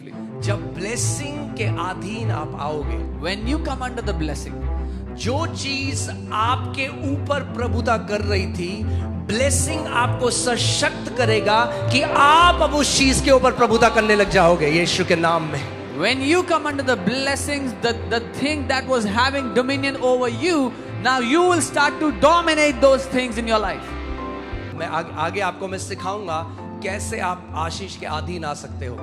faithfully. जब blessing के अधीन आप आओगे, When you come under the blessing, जो चीज आपके ऊपर प्रभुता कर रही थी, ब्लेसिंग आपको सशक्त करेगा कि आप अब उस चीज के ऊपर प्रभुता करने लग जाओगे यीशु के नाम में. when you come under the blessings, the thing that was having dominion over you, now you will start to dominate those things in your life. मैं आगे आपको मैं सिखाऊंगा कैसे आप आशीष के अधीन आ सकते हो.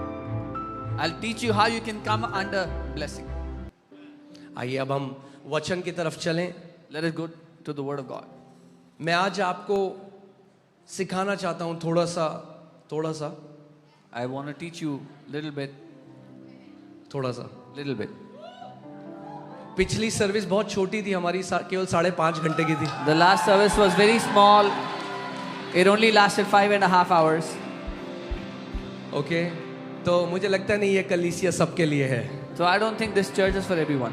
I'll teach you how you can come under blessing. आइए अब हम वचन की तरफ चलें. Let us go to the word of God. मैं आज आपको सिखाना चाहता हूं थोड़ा सा I want to teach you little bit. पिछली सर्विस बहुत छोटी थी हमारी, केवल 5.5 घंटे की थी. The last service was very small. It only lasted 5.5 hours. Okay, तो मुझे लगता नहीं ये कलीसिया सबके लिए है. So I don't think this church is for everyone.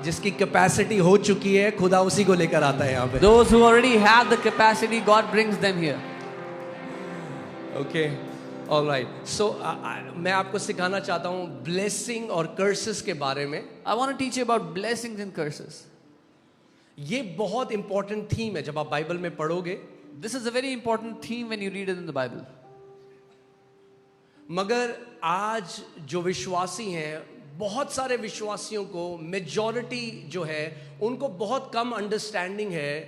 जिसकी कैपेसिटी हो चुकी है खुदा उसी को लेकर आता है यहाँ पे. Those who already have the capacity, God brings them here. Okay, alright. So मैं आपको सिखाना चाहता हूँ ब्लेसिंग और कर्सेस के बारे में. I want to teach you about blessings and curses. ये बहुत इंपॉर्टेंट थीम है जब आप बाइबल में पढ़ोगे. This is a very important theme when you read it in the Bible. मगर आज जो विश्वासी हैं, बहुत सारे विश्वासियों को, मेजॉरिटी जो है उनको बहुत कम अंडरस्टैंडिंग है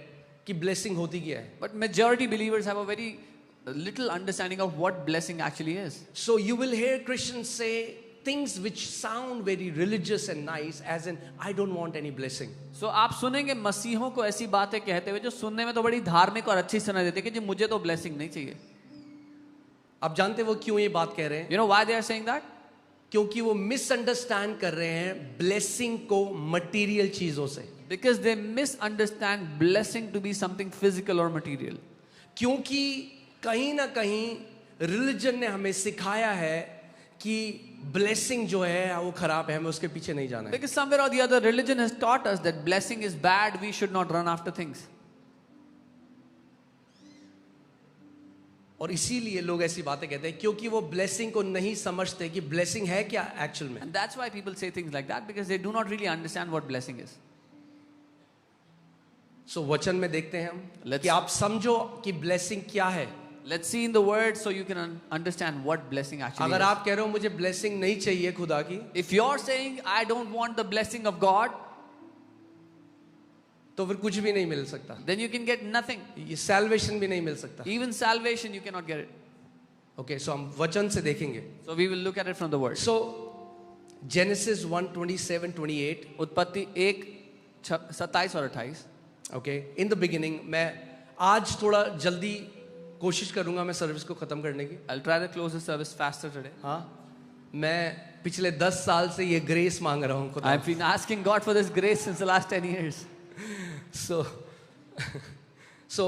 कि ब्लेसिंग होती क्या है. But majority believers have a very little understanding of what blessing actually is. So you will hear Christians say things which sound very religious and nice, as in I don't want any blessing. So आप सुनेंगे मसीहों को ऐसी बातें कहते हुए जो सुनने में तो बड़ी धार्मिक और अच्छी सुनाई देती है कि जी मुझे तो blessing नहीं चाहिए. आप जानते वो क्यों ये बात कह रहे हैं? You know why they are saying that? क्योंकि वो मिसअंडरस्टैंड कर रहे हैं ब्लेसिंग को मटेरियल चीजों से. Because they misunderstand blessing to be something physical or material. क्योंकि कहीं ना कहीं रिलीजन ने हमें सिखाया है कि ब्लेसिंग जो है वो खराब है, हमें उसके पीछे नहीं जाना है. Because somewhere or the other religion has taught us that blessing is bad, we should not run after things. और इसीलिए लोग ऐसी बातें कहते हैं क्योंकि वो ब्लेसिंग को नहीं समझते कि ब्लेसिंग है क्या एक्चुअल में. And that's why people say things like that, because they do not really understand what blessing is. सो वचन में देखते हैं हम Let's- कि आप समझो कि ब्लेसिंग क्या है. Let's see in the word so you can understand what blessing actually अगर is. आप कह रहे हो मुझे ब्लेसिंग नहीं चाहिए खुदा की, If you're saying I don't want the blessing of God, तो फिर कुछ भी नहीं मिल सकता. then you can get nothing. ये सैल्वेशन भी नहीं मिल सकता. Even salvation you cannot get it. Okay, so हम वचन से देखेंगे. So we will look at it from the word. So genesis 1:27-28. उत्पत्ति 1:27 और 28. Okay, in the beginning. मैं आज थोड़ा जल्दी कोशिश करूंगा मैं सर्विस को खत्म करने की. I'll try to close the service faster today. हाँ, मैं पिछले 10 साल से ये ग्रेस मांग रहा हूँ खुदा. I've been asking God for this grace since the last 10 years. सो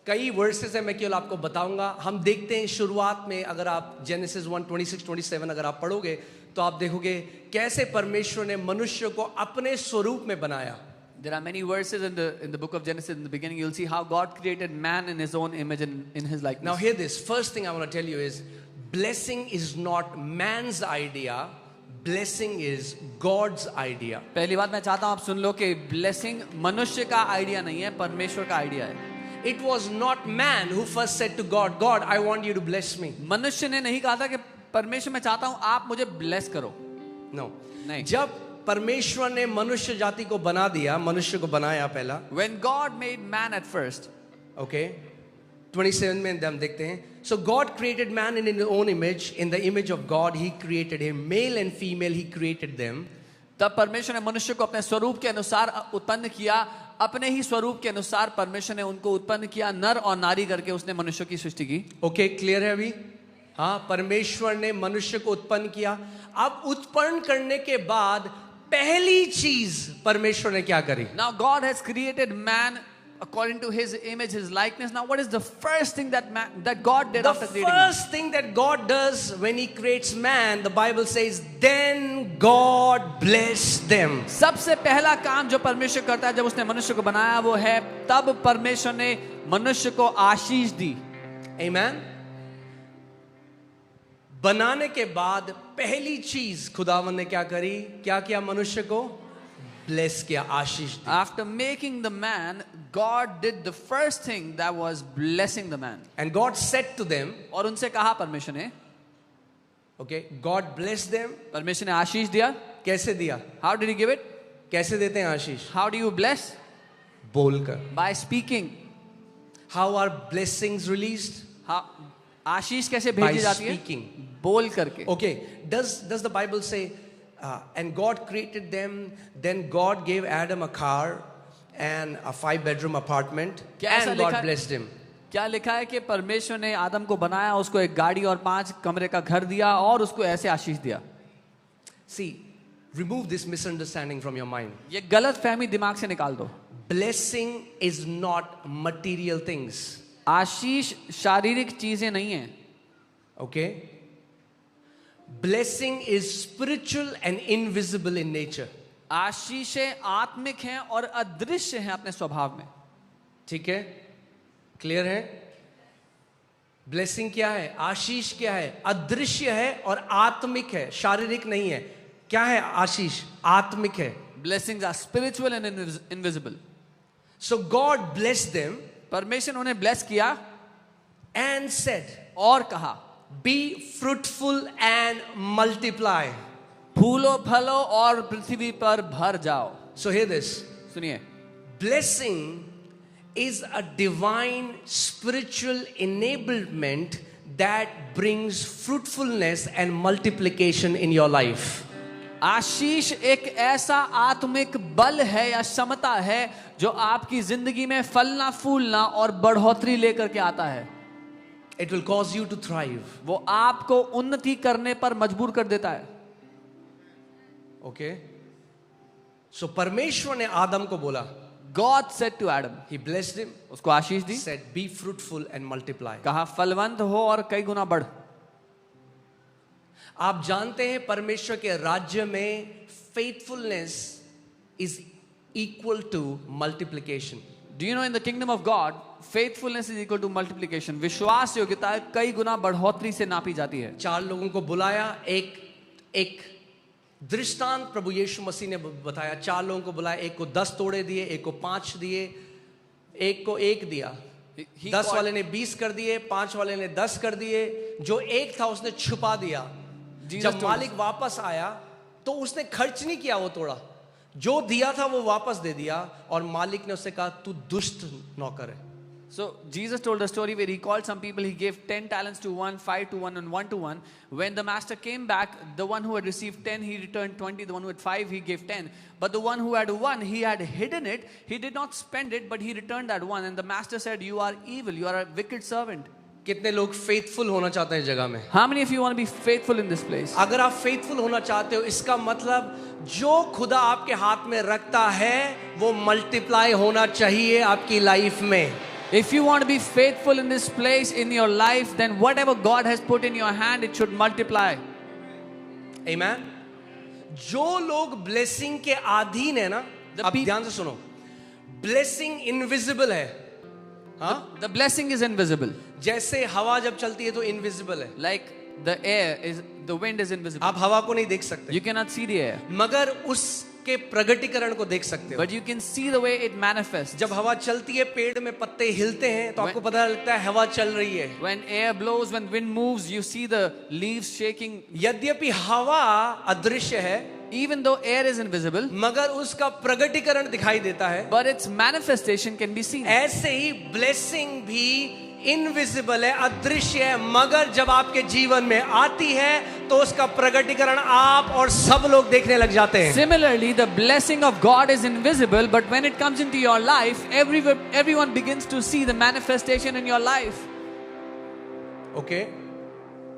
कई वर्सेस है, मैं केवल आपको बताऊंगा. हम देखते हैं शुरुआत में, अगर आप जेनेसिस 1:26-27 अगर आप पढ़ोगे तो आप देखोगे कैसे परमेश्वर ने मनुष्य को अपने स्वरूप में बनाया. There are many verses in the book of Genesis. In the beginning, you'll see how God created man in His own image and in His likeness. Now hear this. First thing I want to tell you is blessing is not man's idea. Blessing is God's idea. पहली बात मैं चाहता हूँ आप सुन लो कि blessing मनुष्य का idea नहीं है, परमेश्वर का आइडिया है. It was not man who first said to God, God, I want you to bless me. मनुष्य ने नहीं कहा था कि परमेश्वर मैं चाहता हूँ आप मुझे bless करो. No. नहीं. जब परमेश्वर ने मनुष्य जाति को बना दिया, मनुष्य को बनाया पहला. When God made man at first. Okay. 27 में हम देखते हैं. So God created man in His own image. In the image of God, He created him. Male and female, He created them. तब परमेश्वर ने मनुष्य को अपने स्वरूप के अनुसार उत्पन्न किया. अपने ही स्वरूप के अनुसार परमेश्वर ने उनको उत्पन्न किया, नर और नारी करके उसने मनुष्य की सृष्टि की. ओके, क्लियर है अभी? हाँ, परमेश्वर ने मनुष्य को उत्पन्न किया. अब उत्पन्न करने के बाद पहली चीज परमेश्वर ने क्या करी? Now God has created man according to His image, His likeness. Now what is the first thing that God did after creating man? The first thing that God does when He creates man, the Bible says, then God blessed them. सबसे पहला काम जो परमेश्वर करता है जब उसने मनुष्य को बनाया वो है तब परमेश्वर ने मनुष्य को आशीष दी. Amen. बनाने के बाद पहली चीज खुदावन ने क्या करी? क्या किया? मनुष्य को ब्लेस किया, आशीष दी. After making the man, God did the first thing, that was blessing the man. And God said to them, और उनसे कहा परमेश्वर ने, okay, God blessed them. परमेश्वर ने आशीष दिया. कैसे दिया? How did he give it? कैसे देते हैं आशीष? How do you bless? बोलकर. By speaking. How are blessings released? How, आशीष कैसे By भेजी जाती है? speaking. बोल करके. Okay, does the Bible say, and God created them, then God gave Adam a car and a 5-bedroom apartment, क्या ऐसा and God लिखा है? blessed him. क्या लिखा है कि परमेश्वर ने आदम को बनाया, उसको एक गाड़ी और 5 कमरे का घर दिया और उसको ऐसे आशीष दिया. See, remove this misunderstanding from your mind. ये गलत फहमी दिमाग से निकाल दो. Blessing is not material things. आशीष शारीरिक चीजें नहीं है. Okay? Blessing is spiritual and invisible in nature. आशीषें आत्मिक हैं और अदृश्य हैं अपने स्वभाव में. ठीक है? क्लियर है? ब्लेसिंग क्या है? आशीष क्या है? अदृश्य है और आत्मिक है, शारीरिक नहीं है. क्या है आशीष? आत्मिक है. Blessings are spiritual and invisible. So God blessed them परमेश्वर उन्हें ब्लेस किया and said, और कहा, be fruitful and multiply. फूलो फलो और पृथ्वी पर भर जाओ. So hear this. सुनिए, Blessing is a divine spiritual enablement that brings fruitfulness and multiplication in your life. आशीष एक ऐसा आत्मिक बल है या क्षमता है जो आपकी जिंदगी में फलना फूलना और बढ़ोतरी लेकर के आता है. It will cause you to thrive. वो आपको उन्नति करने पर मजबूर कर देता है. Okay? So परमेश्वर ने आदम को बोला, God said to Adam, he blessed him, उसको आशीष दी, said be fruitful and multiply. कहा फलवंत हो और कई गुना बढ़. आप जानते हैं परमेश्वर के राज्य में faithfulness is equal to multiplication. Do you know in the kingdom of God, faithfulness is equal to multiplication. विश्वास योग्यता कई गुना बढ़ोतरी से नापी जाती है. 4 लोगों को बुलाया, एक दृष्टांत प्रभु यीशु मसीह ने बताया. 4 लोगों को बुलाया, एक को 10 तोड़े दिए, एक को 5 दिए, एक को 1 दिया. 10 वाले ने 20 कर दिए, 5 वाले ने 10 कर दिए. जो 1 था उसने छुपा दिया. जब मालिक वापस आया तो उसने खर्च नहीं किया, वो तोड़ा. जो दिया था वो वापस दे दिया और मालिक ने उससे कहा तू दुष्ट नौकर है. So Jesus told a story where he called some people, he gave 10 talents to one, 5 to one and 1 to one. When the master came back, the one who had received 10, he returned 20. The one who had 5, he gave 10. But the one who had 1, he had hidden it. He did not spend it, but he returned that 1. And the master said, you are evil, you are a wicked servant. कितने लोग faithful होना चाहते हैं इस जगह में? How many of you want to be faithful in this place? अगर आप फेथफुल होना चाहते हो, इसका मतलब जो खुदा आपके हाथ में रखता है वो मल्टीप्लाई होना चाहिए आपकी लाइफ में. If you want to be faithful in this place in your life, then whatever God has put in your hand, it should multiply. Amen. जो लोग ब्लेसिंग के अधीन है ना, आप ध्यान से सुनो, ब्लेसिंग इनविजिबल है. हाँ? The blessing is invisible. जैसे हवा जब चलती है तो इनविजिबल है. Like the air is, the wind is invisible. आप हवा को नहीं देख सकते, You cannot see the air, मगर उसके प्रगटीकरण को देख सकते हो. but you can see the way it manifests. जब हवा चलती है, पेड़ में पत्ते हिलते हैं तो आपको पता लगता है हवा चल रही है. When air blows, when wind moves, you see the leaves shaking. यद्यपि हवा अदृश्य है, Even though air is invisible, मगर उसका प्रगटीकरण दिखाई देता है. but its manifestation can be seen. ऐसे ही ब्लेसिंग भी इनविजिबल है, अदृश्य है, मगर जब आपके जीवन में आती है तो उसका प्रगटीकरण आप और सब लोग देखने लग जाते हैं. Similarly, the blessing of God is invisible, but when it comes into your life, everyone begins to see the manifestation in your life. Okay?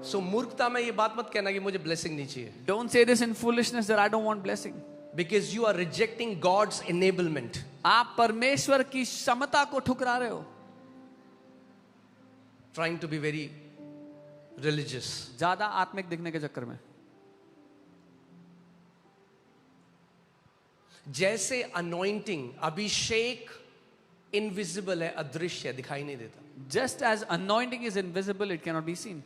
So मूर्खता में ये बात मत कहना कि मुझे ब्लेसिंग नहीं चाहिए. Don't say this in foolishness that I don't want blessing. Because you are rejecting God's enablement. आप परमेश्वर की क्षमता को ठुकरा रहे हो. Trying to be very religious. ज्यादा आत्मिक दिखने के चक्कर में. जैसे अनॉइंटिंग, अभिषेक इनविजिबल है, अदृश्य है, दिखाई नहीं देता. Just as anointing is invisible, it cannot be seen.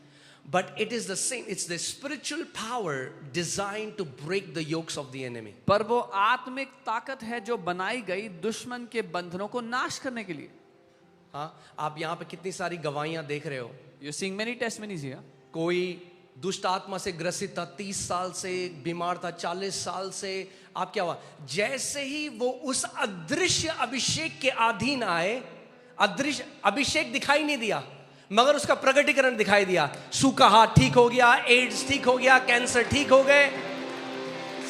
But it is the same. It's the spiritual power designed to break the yokes of the enemy. पर वो आत्मिक ताकत है जो बनाई गई दुश्मन के बंधनों को नाश करने के लिए. हाँ, आप यहाँ पे कितनी सारी गवाहियां देख रहे हो. You're seeing many testimonies here. कोई दुष्ट आत्मा से ग्रसित था, 30 साल से बीमार था, 40 साल से. आप क्या हुआ? जैसे ही वो उस अदृश्य अभिषेक के अधीन आए, अदृश्य अभिषेक दिखाई नहीं दिया मगर उसका प्रकटीकरण दिखाई दिया. सूखा हाथ ठीक हो गया, एड्स ठीक हो गया, कैंसर ठीक हो गए.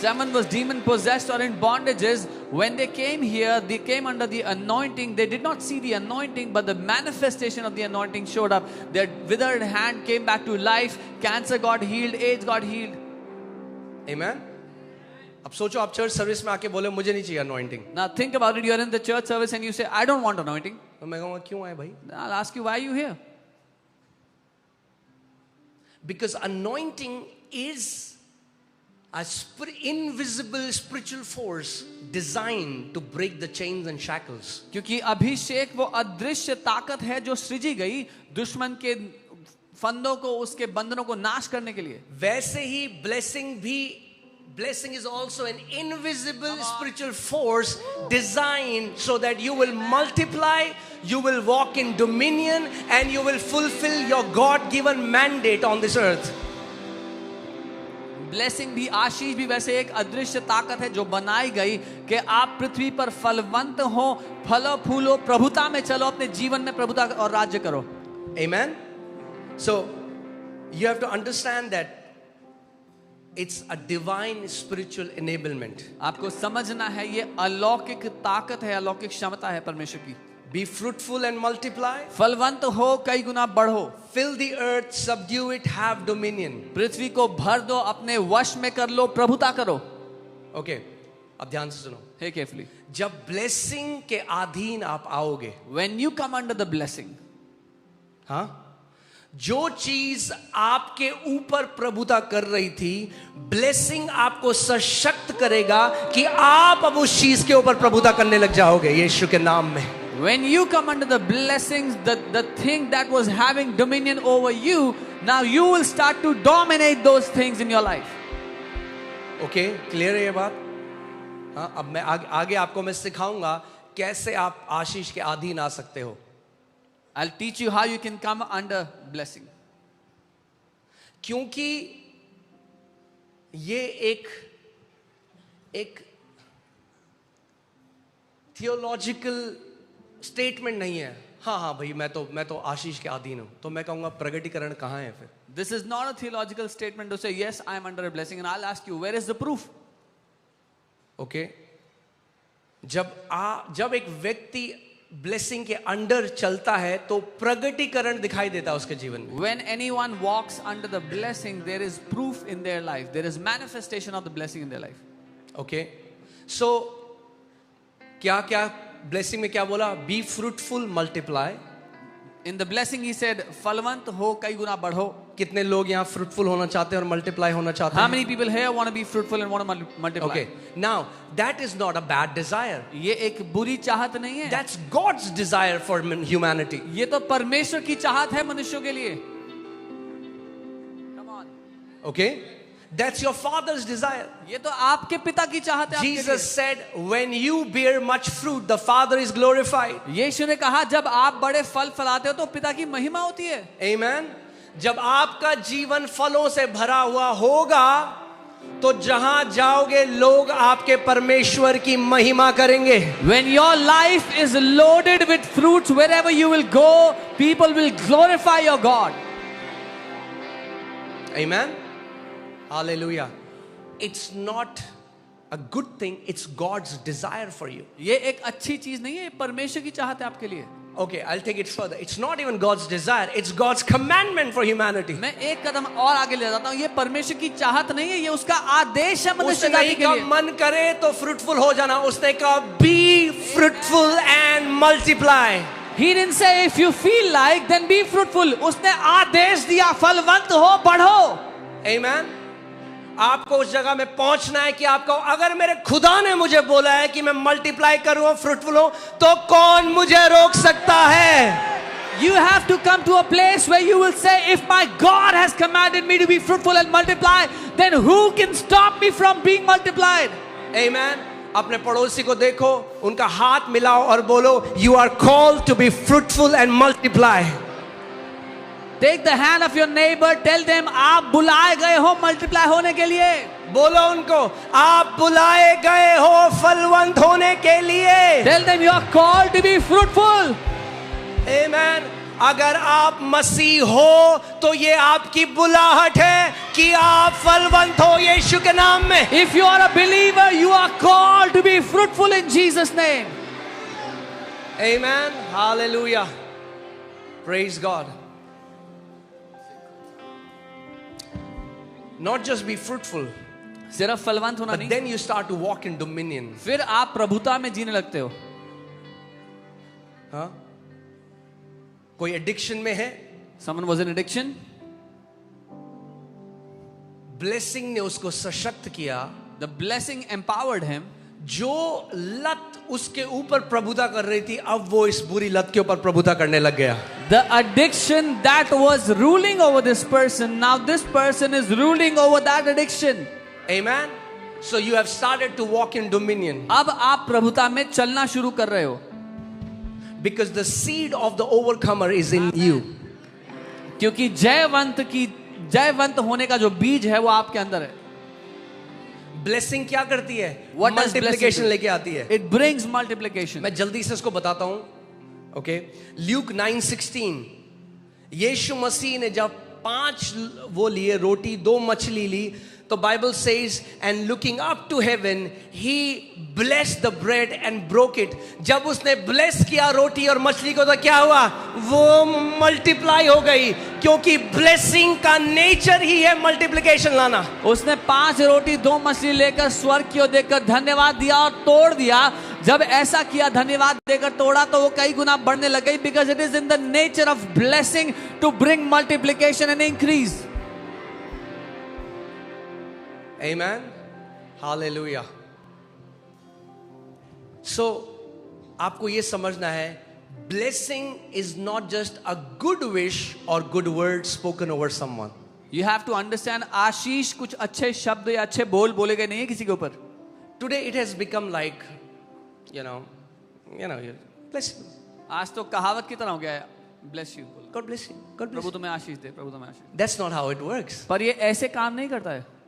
Someone was demon possessed or in bondages. When they came here, they came under the anointing. They did not see the anointing, but the manifestation of the anointing showed up. Their withered hand came back to life. Cancer got healed. AIDS got healed. Amen. अब सोचो आप church service में आके बोले मुझे नहीं चाहिए anointing. Now think about it. You are in the church service and you say, I don't want anointing. तो मैं कहूँगा क्यों आए भाई? I'll ask you, why are you here? Because anointing is a invisible spiritual force designed to break the chains and shackles. क्योंकि अभिषेक वो अदृश्य ताकत है जो सृजी गई दुश्मन के फंदों को, उसके बंधनों को नाश करने के लिए. वैसे ही blessing is also an invisible spiritual force designed so that you will multiply, you will walk in dominion, and you will fulfill your God-given mandate on this earth. Blessing भी, आशीष भी वैसे एक अदृश्य ताकत है जो बनाई गई कि आप पृथ्वी पर फलवंत हो, फलो फूलो, प्रभुता में चलो, अपने जीवन में प्रभुता और राज्य करो. Amen. So you have to understand that it's a divine spiritual enablement. आपको समझना है ये अलौकिक ताकत है, अलौकिक क्षमता है परमेश्वर की. Be fruitful and multiply. फलवंत हो, कई गुना बढ़ो. Fill the earth, subdue it, have dominion. पृथ्वी को भर दो, अपने वश में कर लो, प्रभुता करो. Okay, अब ध्यान से सुनो. Hey, carefully. जब blessing के अधीन आप आओगे, When you come under the blessing, हाँ, जो चीज आपके ऊपर प्रभुता कर रही थी, ब्लेसिंग आपको सशक्त करेगा कि आप अब उस चीज के ऊपर प्रभुता करने लग जाओगे यीशु के नाम में. when you come under the blessings, the thing that was having dominion over you, now you will start to dominate those things in your life. Okay, clear है ये बात? हाँ, अब मैं आगे आपको मैं सिखाऊंगा कैसे आप आशीष के अधीन आ सकते हो. I'll teach you how you can come under blessing. क्योंकि ये एक थियोलॉजिकल स्टेटमेंट नहीं है. हाँ हाँ भाई, मैं तो आशीष के अधीन हूं. तो मैं कहूंगा प्रगटीकरण कहाँ है फिर? This is not a theological statement to say yes, I am under a blessing, and I'll ask you, where is the proof? Okay, जब एक व्यक्ति ब्लेसिंग के अंडर चलता है तो प्रगटीकरण दिखाई देता है उसके जीवन में. When anyone walks under the blessing, there is proof in their life. There is manifestation of the blessing in their life. Okay, so क्या ब्लेसिंग में क्या बोला? Be fruitful, multiply. In the blessing he said, फलवंत हो, कई गुना बढ़ो. कितने लोग यहाँ फ्रूटफुल होना चाहते हैं और मल्टीप्लाई होना चाहते हैं? How many people here want to be fruitful and want to multiply? Okay, now that is not a bad desire. ये एक बुरी चाहत नहीं है. That's God's desire for humanity. ये तो परमेश्वर की चाहत है मनुष्यों के लिए. Come on. Okay, that's your Father's desire. ये तो आपके पिता की चाहत है आपके लिए. Jesus said, when you bear much fruit, the Father is glorified. यीशु ने कहा, जब आप बड़े फल फलाते हो तो पिता की महिमा होती है. Amen. जब आपका जीवन फलों से भरा हुआ होगा तो जहां जाओगे लोग आपके परमेश्वर की महिमा करेंगे. When your life is loaded with fruits, wherever you will go, people will glorify your God. Amen. Hallelujah. It's not a good thing, it's God's desire for you. ये एक अच्छी चीज नहीं है, ये परमेश्वर की चाहत है आपके लिए. Okay, I'll take it further. It's not even God's desire, it's God's commandment for humanity. मैं एक कदम और आगे ले जाता हूँ. ये परमेश्वर की चाहत नहीं है, ये उसका आदेश है मनुष्य उसने जाति नहीं के कहा लिए. मन करे तो फ्रूटफुल हो जाना, उसने कहा be fruitful and multiply. He didn't say if you feel like then be fruitful. उसने आदेश दिया, फलवंत हो, बढ़ो. Amen. आपको उस जगह में पहुंचना है कि आपको, अगर मेरे खुदा ने मुझे बोला है कि मैं मल्टीप्लाई करूं, फ्रूटफुल हूं, तो कौन मुझे रोक सकता है? You have to come to a place where you will say, if my God has commanded me to be fruitful and multiply, then who can stop me from being multiplied? Amen. अपने पड़ोसी को देखो, उनका हाथ मिलाओ और बोलो, you are called to be fruitful and multiply. Take the hand of your neighbor, tell them, आप बुलाए गए हो मल्टीप्लाई होने के लिए. बोलो उनको, आप बुलाए गए हो फलवंत होने के लिए. Tell them you are called to be fruitful. Amen. अगर आप मसीह हो तो ये आपकी बुलाहट है कि आप फलवंत हो यीशु के नाम में. If you are a believer, you are called to be fruitful in Jesus' name. Amen. Hallelujah. Praise God. Not just be fruitful, सिर्फ फलवंत होना but नहीं, then you start to walk in dominion. फिर आप प्रभुता में जीने लगते हो. हाँ? कोई एडिक्शन में है, Someone was in addiction. Blessing ने उसको सशक्त किया. The blessing empowered him. जो लत उसके ऊपर प्रभुता कर रही थी, अब वो इस बुरी लत के ऊपर प्रभुता करने लग गया. The addiction that was ruling over this person, now this person is ruling over that addiction. Amen. So you have started to walk in dominion. अब आप प्रभुता में चलना शुरू कर रहे हो. Because the seed of the overcomer is in you. क्योंकि जयवंत होने का जो बीज है वो आपके अंदर है. ब्लेसिंग क्या करती है? What does blessing multiplication do? लेके आती है. It brings multiplication. मैं जल्दी से इसको बताता हूं. Okay, Luke 9:16. यीशु मसीह ने जब 5 वो लिए रोटी, 2 मछली ली, तो Bible says and looking up to heaven he blessed the bread and broke it. जब उसने ब्लेस किया रोटी और मछली को, तो क्या हुआ? वो मल्टीप्लाई हो गई, क्योंकि ब्लेसिंग का नेचर ही है मल्टीप्लिकेशन लाना. उसने 5 रोटी 2 मछली लेकर स्वर्ग की ओर देखकर धन्यवाद दिया और तोड़ दिया. जब ऐसा किया, धन्यवाद देकर तोड़ा, तो वो कई गुना बढ़ने लग गई. Because it is in the nature of blessing to bring multiplication and increase. Amen. Hallelujah. So, आपको ये समझना है, blessing is not just a good wish or good word spoken over someone. You have to understand, आशीष कुछ अच्छे शब्द या अच्छे बोल बोले गए नहीं है किसी के ऊपर. Today it has become like, you know, bless you. आज तो कहावत की तरह हो गया है, bless you. God bless you. God bless Prabhu you. तुम्हें आशीष दे, प्रभु तुम्हें आशीष. That's not how it works. पर ये ऐसे काम नहीं करता है.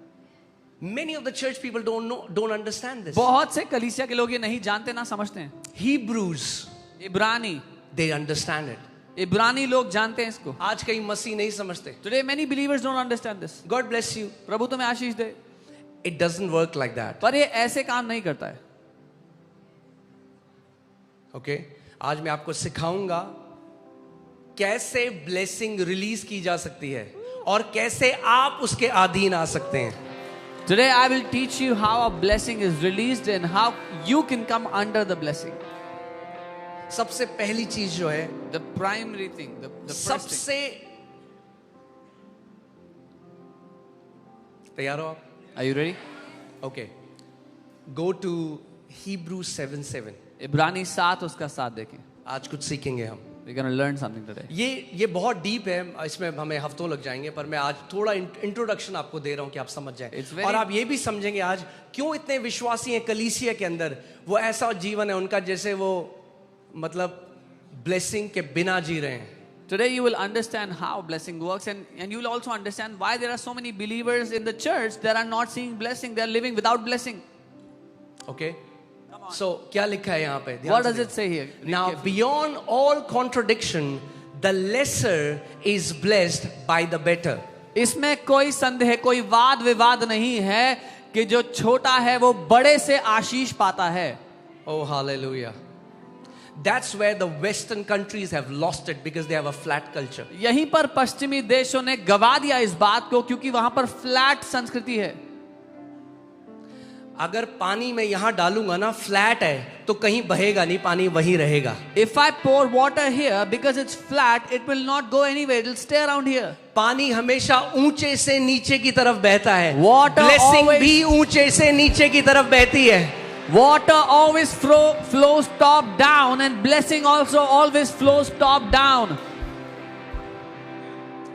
Many of the church people don't understand this. बहुत से कलीसिया के लोग ये नहीं जानते, ना समझते हैं. Hebrews, इब्रानी they understand it. इब्रानी लोग जानते हैं इसको. आज कई मसीह नहीं समझते. Today many believers don't understand this. God bless you. प्रभु तुम्हें आशीष दे. It doesn't work like that. पर ये ऐसे काम नहीं करता है. Okay? आज मैं आपको सिखाऊंगा कैसे ब्लेसिंग रिलीज की जा सकती है और कैसे आप उसके अधीन आ सकते हैं. Today I will teach you how a blessing is released and how you can come under the blessing. सबसे पहली चीज जो है, The primary thing, the first thing. सबसे, तैयार हो आप? Are you ready? Okay. Go to Hebrews 7:7. इब्रानी 7 उसका 7 देखें. आज कुछ सीखेंगे हम. We're going to learn something today. ये बहुत डीप है, इसमें हमें हफ्तों लग जाएंगे, पर मैं आज थोड़ा इंट्रोडक्शन आपको दे रहा हूं कि आप समझ जाएं. और आप ये भी समझेंगे आज क्यों इतने विश्वासी हैं कलीसिया के अंदर. वो ऐसा जीवन है उनका जैसे वो मतलब ब्लेसिंग के बिना जी रहे हैं. Today you will understand how blessing works, and you will also understand why there are so many believers in the church that are not seeing blessing. They are living without blessing. Okay? So क्या लिखा है यहाँ पे? What does it say here? Read Now carefully. beyond all contradiction, the lesser is blessed by the better. इसमें कोई संदेह, कोई वाद विवाद नहीं है कि जो छोटा है वो बड़े से आशीष पाता है. Oh hallelujah. That's where the western countries have lost it because they have a flat culture. यहीं पर पश्चिमी देशों ने गवा दिया इस बात को, क्योंकि वहां पर फ्लैट संस्कृति है. अगर पानी में यहां डालूंगा ना, फ्लैट है, तो कहीं बहेगा नहीं, पानी वहीं रहेगा. If I pour water here, because it's flat, it will not go anywhere. It will stay around here. पानी हमेशा ऊंचे से नीचे की तरफ बहता है. Water ब्लेसिंग always- भी ऊंचे से नीचे की तरफ बहती है. Water always flows top down, and blessing also always flows top down.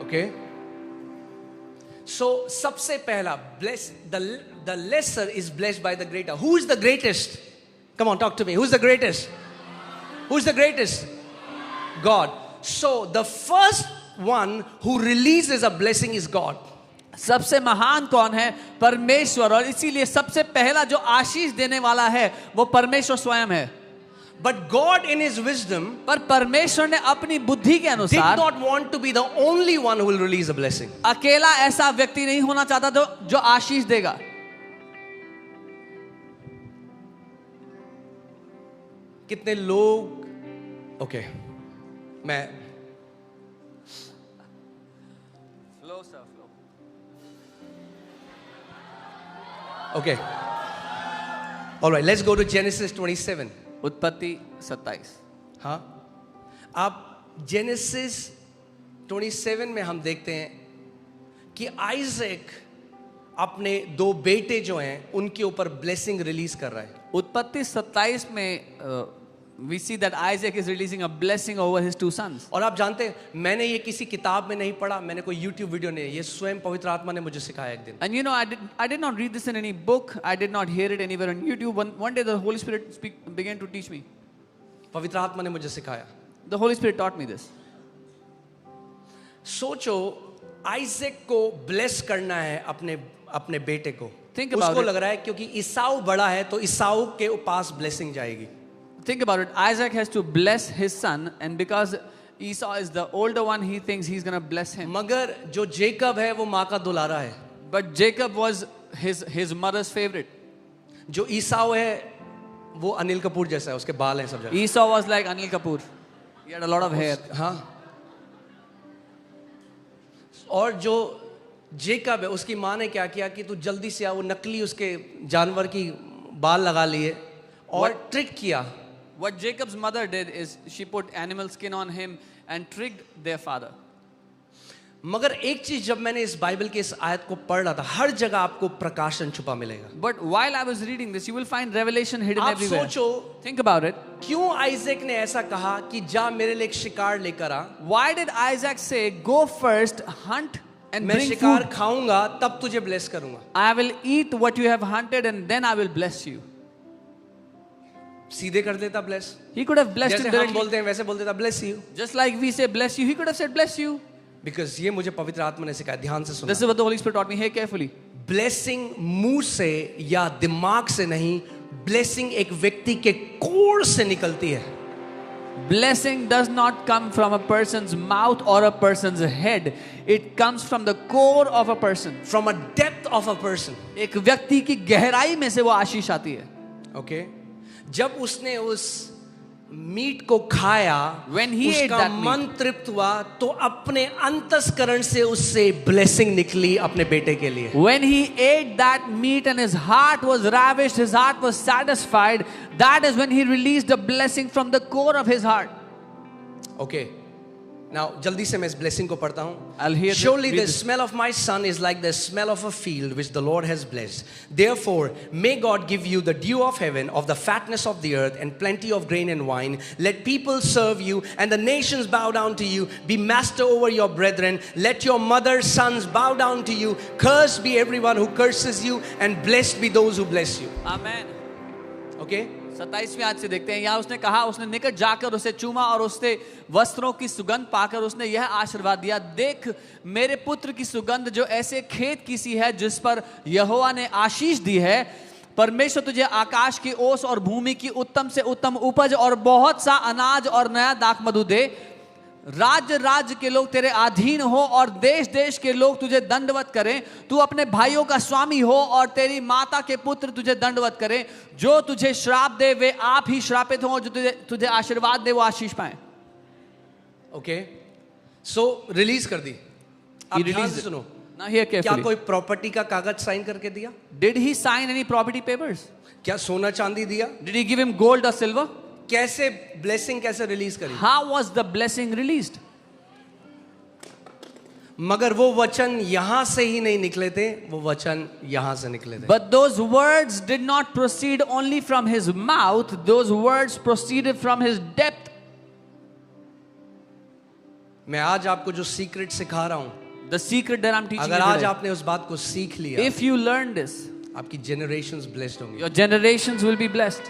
Okay so सबसे पहला bless the lesser is blessed by the greater. Who is the greatest? Come on talk to me. Who is the greatest? Who is the greatest? God. So the first one who releases a blessing is God. सबसे महान कौन है? परमेश्वर. और इसीलिए सबसे पहला जो आशीष देने वाला है वो परमेश्वर स्वयं है. But God in his wisdom पर परमेश्वर ने अपनी बुद्धि के did अनुसार not want to be the only one who will release a blessing. अकेला ऐसा व्यक्ति नहीं होना चाहता जो आशीष देगा. कितने लोग ओके मैं okay alright let's go to Genesis 27. उत्पत्ति 27. हाँ आप जेनेसिस 27 में हम देखते हैं कि आइजैक अपने 2 बेटे जो हैं उनके ऊपर ब्लेसिंग रिलीज कर रहा है. उत्पत्ति 27 में we see that Isaac is releasing a blessing over his 2 sons. और आप जानते हैं मैंने ये किसी किताब में नहीं पढ़ा, मैंने कोई YouTube वीडियो नहीं, ये स्वयं पवित्र आत्मा ने मुझे सिखाया एक दिन. And you know, I did not read this in any book. I did not hear it anywhere on YouTube. One day the Holy Spirit began to teach me. पवित्र आत्मा ने मुझे सिखाया. The Holy Spirit taught me this. सोचो Isaac को bless करना है अपने बेटे को. Think about उसको it. लग रहा है क्योंकि ईसाऊ बड़ा है तो ईसाऊ के पास ब्लेसिंग जाएगी. Think about it. Isaac has to bless his son, and because Esau is the older one, he thinks he's going to bless him. मगर जो जेकब है वो माँ का दुलारा है. But Jacob was his mother's favorite. जो ईसाऊ है वो अनिल कपूर जैसा है, उसके बाल हैं सब जगह. Esau was like Anil Kapoor. He had a lot of hair. हाँ. और जो जेकब है उसकी माँ ने क्या किया कि तू जल्दी से आ, वो नकली उसके जानवर की बाल लगा लिए और ट्रिक किया. What Jacob's mother did is she put animal skin on him and tricked their father. मगर एक चीज जब मैंने इस बाइबल के इस आयत को पढ़ रहा था, हर जगह आपको प्रकाशन छुपा मिलेगा. But while I was reading this, you will find revelation hidden आप everywhere. सोचो Think about it. क्यों आइजैक ने ऐसा कहा कि जा मेरे लिए एक शिकार लेकर आ, Why did Isaac say, "Go first, hunt and मैं bring शिकार food. खाऊंगा तब तुझे ब्लेस करूंगा." I will eat what you have hunted and then I will bless you." सीधे कर देता bless. He could have blessed जैसे him हम directly. बोलते हैं वैसे बोल देता bless you. Just like we say bless you, he could have said bless you. Because ये मुझे पवित्र आत्मा ने सिखाया. ध्यान से सुनो. This is what the Holy Spirit taught me. Hear carefully. Blessing मुंह से या दिमाग से नहीं, ब्लेसिंग एक व्यक्ति के कोर से निकलती है. Blessing does not come from a person's mouth or a person's head. It comes from the core of a person. From a depth of a person. एक व्यक्ति की गहराई में से वो आशीष आती है. ओके जब उसने उस मीट को खाया, When he ate उसका that meat, मन तृप्त हुआ तो अपने अंतस्करण से उससे ब्लेसिंग निकली अपने बेटे के लिए. when he ate that meat and his heart was ravished, his heart was satisfied, that is when he released a blessing from the core of his heart. Okay now जल्दी से मैं इस ब्लेसिंग को पढ़ता हूं. I'll hear the- Surely read the this. smell of my son is like the smell of a field which the Lord has blessed. Therefore, may God give you the dew of heaven, of the fatness of the earth, and plenty of grain and wine. Let people serve you, and the nations bow down to you. Be master over your brethren. Let your mother's sons bow down to you. Cursed be everyone who curses you, and blessed be those who bless you. Amen. Okay? 27वें आज से देखते हैं. यहाँ उसने कहा, उसने निकट जाकर उसे चूमा और उससे वस्त्रों की सुगंध पाकर उसने यह आशीर्वाद दिया, देख मेरे पुत्र की सुगंध जो ऐसे खेत की सी है जिस पर यहोवा ने आशीष दी है. परमेश्वर तुझे आकाश की ओस और भूमि की उत्तम से उत्तम उपज और बहुत सा अनाज और नया दाख मधु दे. राज्य राज्य के लोग तेरे अधीन हो और देश देश के लोग तुझे दंडवत करें. तू अपने भाइयों का स्वामी हो और तेरी माता के पुत्र तुझे दंडवत करें. जो तुझे श्राप दे वे आप ही श्रापित हो, जो तुझे आशीर्वाद दे वो आशीष पाए. ओके सो रिलीज कर दी. आप ध्यान से सुनो. Now hear क्या carefully. कोई प्रॉपर्टी का कागज साइन करके दिया? Did he sign any property papers? क्या सोना चांदी दिया? Did he give him gold or silver? कैसे ब्लेसिंग कैसे रिलीज करी? How was the blessing released? मगर वो वचन यहां से ही नहीं निकले थे, वो वचन यहां से निकले थे. But those words did not proceed only from his mouth, those words proceeded from his depth. मैं आज आपको जो सीक्रेट सिखा रहा हूं, The secret that I'm teaching अगर you आज today, आपने उस बात को सीख लिया, if you learn this, आपकी जनरेशंस ब्लेस्ड होंगे. your generations will be blessed.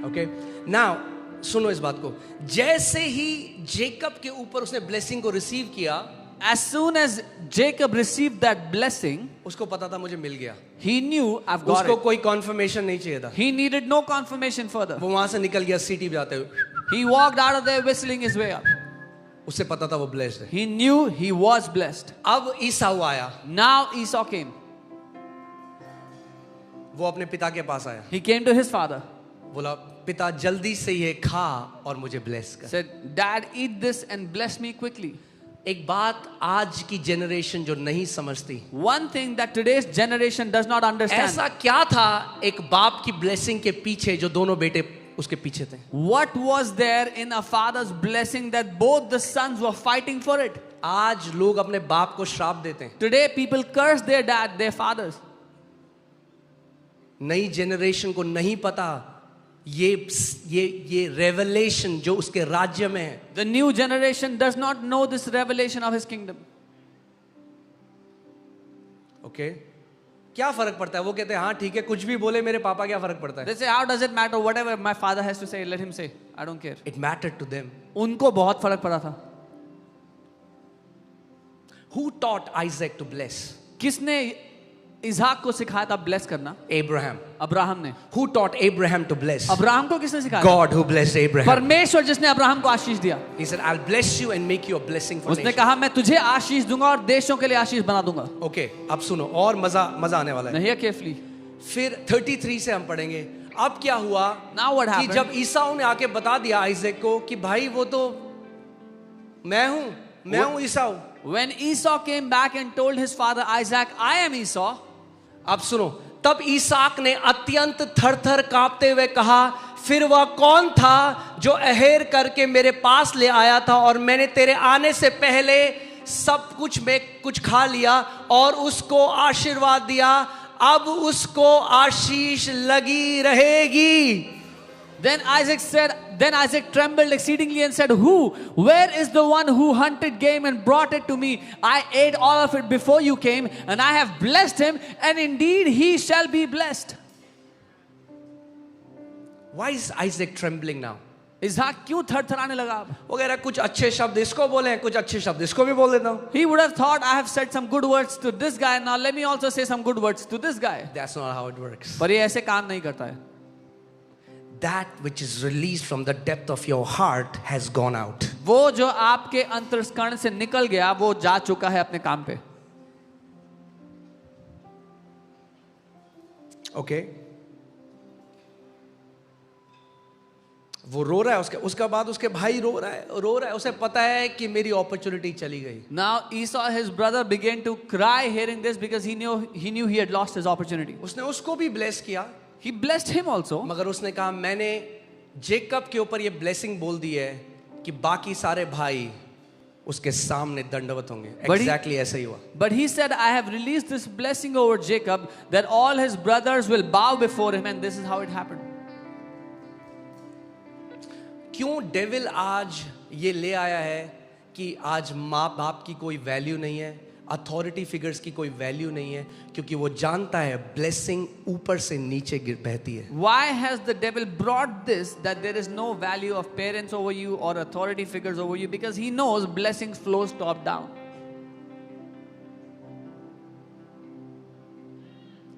Okay, now सुनो इस बात को. जैसे ही जेकब के ऊपर उसने ब्लेसिंग को रिसीव किया, As soon as Jacob received that blessing, उसको पता था मुझे मिल गया. he knew I've got उसको it. कोई कॉन्फर्मेशन नहीं चाहिए था. He needed no confirmation further. वो वहां से निकल गया सीटी बजाते हुए. He walked out of there whistling his way up. उससे पता था वो ब्लेस्ड है. He knew he was blessed. अब ईसाऊ आया, Now Esau came. वो अपने पिता के पास आया, He came to his father. बोला पिता जल्दी से ये खा और मुझे ब्लेस कर. Said, Dad, eat this and bless me quickly. एक बात आज की जनरेशन जो नहीं समझती, One thing that today's generation does not understand. ऐसा क्या था एक बाप की ब्लेसिंग के पीछे जो दोनों बेटे उसके पीछे थे. What was there in a father's blessing that both the sons were fighting for it? आज लोग अपने बाप को श्राप देते हैं. Today people curse their dad, their fathers. नई जनरेशन को नहीं पता ये रेवलेशन जो उसके राज्य में है. The new generation does not know this revelation of his kingdom. Okay, क्या फर्क पड़ता है? वो कहते हैं हाँ ठीक है, कुछ भी बोले मेरे पापा, क्या फर्क पड़ता है? They say, how does it matter? Whatever my father has to say, let him say. I don't care. It mattered to them. उनको बहुत फर्क पड़ा था. Who taught Isaac to bless? किसने इसाक को सिखाया था ब्लेस करना? Abraham. अब्राहम ने. Who taught Abraham to bless? Abraham को किसने सिखाया? God who blessed Abraham. परमेश्वर जिसने अब्राहम को आशीष दिया. He said, I'll bless you and make you a blessing for उसने nations. कहा मैं तुझे आशीष दूंगा और देशों के लिए आशीष बना दूंगा. ओके, अब सुनो और मजा आने वाला है. नहीं है केफली. फिर 33 से हम पढ़ेंगे. अब क्या हुआ Now what कि happened? जब ईसाऊ ने आके बता दिया आइजैक को कि भाई वो तो मैं हूं ईसाऊ. When Esau came back and told his father Isaac, I am Esau. अब सुनो, तब ईसाक ने अत्यंत थर-थर कांपते हुए कहा, फिर वह कौन था जो अहेर करके मेरे पास ले आया था और मैंने तेरे आने से पहले सब कुछ में कुछ खा लिया और उसको आशीर्वाद दिया, अब उसको आशीष लगी रहेगी. Then Isaac trembled exceedingly and said, where is the one who hunted game and brought it to me? I ate all of it before you came, and I have blessed him, and indeed he shall be blessed. Why is Isaac trembling now? इसहाक क्यों थरथराने लगा अब? वो कह रहा कुछ अच्छे शब्द इसको बोले, कुछ अच्छे शब्द इसको भी बोल देता हूं. He would have thought, I have said some good words to this guy, now let me also say some good words to this guy. That's not how it works. पर ये ऐसे काम नहीं करता है. That which is released from the depth of your heart has gone out. वो जो आपके अंतर्करण से निकल गया वो जा चुका है अपने काम पे. ओके, वो रो रहा है, उसका बाद उसके भाई रो रहा है. उसे पता है कि मेरी अपॉर्चुनिटी चली गई. Now Esau, his brother, began to cry hearing this because he knew he had lost his opportunity. उसने उसको भी ब्लेस किया, He blessed him also. मगर उसने कहा मैंने जेकब के ऊपर ये ब्लेसिंग बोल दी है कि बाकी सारे भाई उसके सामने दंडवत होंगे. Exactly ऐसा ही हुआ. But he said, I have released this blessing over Jacob that all his brothers will bow before him, and this is how it happened. क्यों डेविल आज ये ले आया है कि आज माँ बाप की कोई वैल्यू नहीं है, अथॉरिटी फिगर्स की कोई वैल्यू नहीं है, क्योंकि वो जानता है ब्लेसिंग ऊपर से नीचे बहती है. Why has the devil brought this that there is no value of parents over you or authority figures over you? Because he knows blessings flows top down.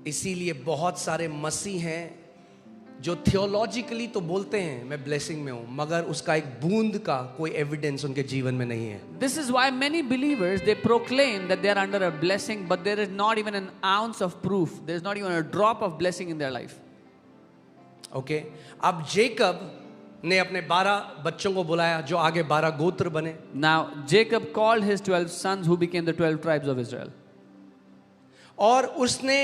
इसीलिए बहुत सारे मसीह हैं जो थियोलॉजिकली तो बोलते हैं मैं ब्लेसिंग में हूं, मगर उसका एक बूंद का कोई एविडेंस उनके जीवन में नहीं है. This is why many believers, they proclaim that they are under a blessing, but there is not even an ounce of proof. There is not even a drop of blessing in their life. Okay, अब Jacob ने अपने 12 बच्चों को बुलाया जो आगे 12 गोत्र बने. Now Jacob called his 12 sons who became the 12 tribes of Israel. और उसने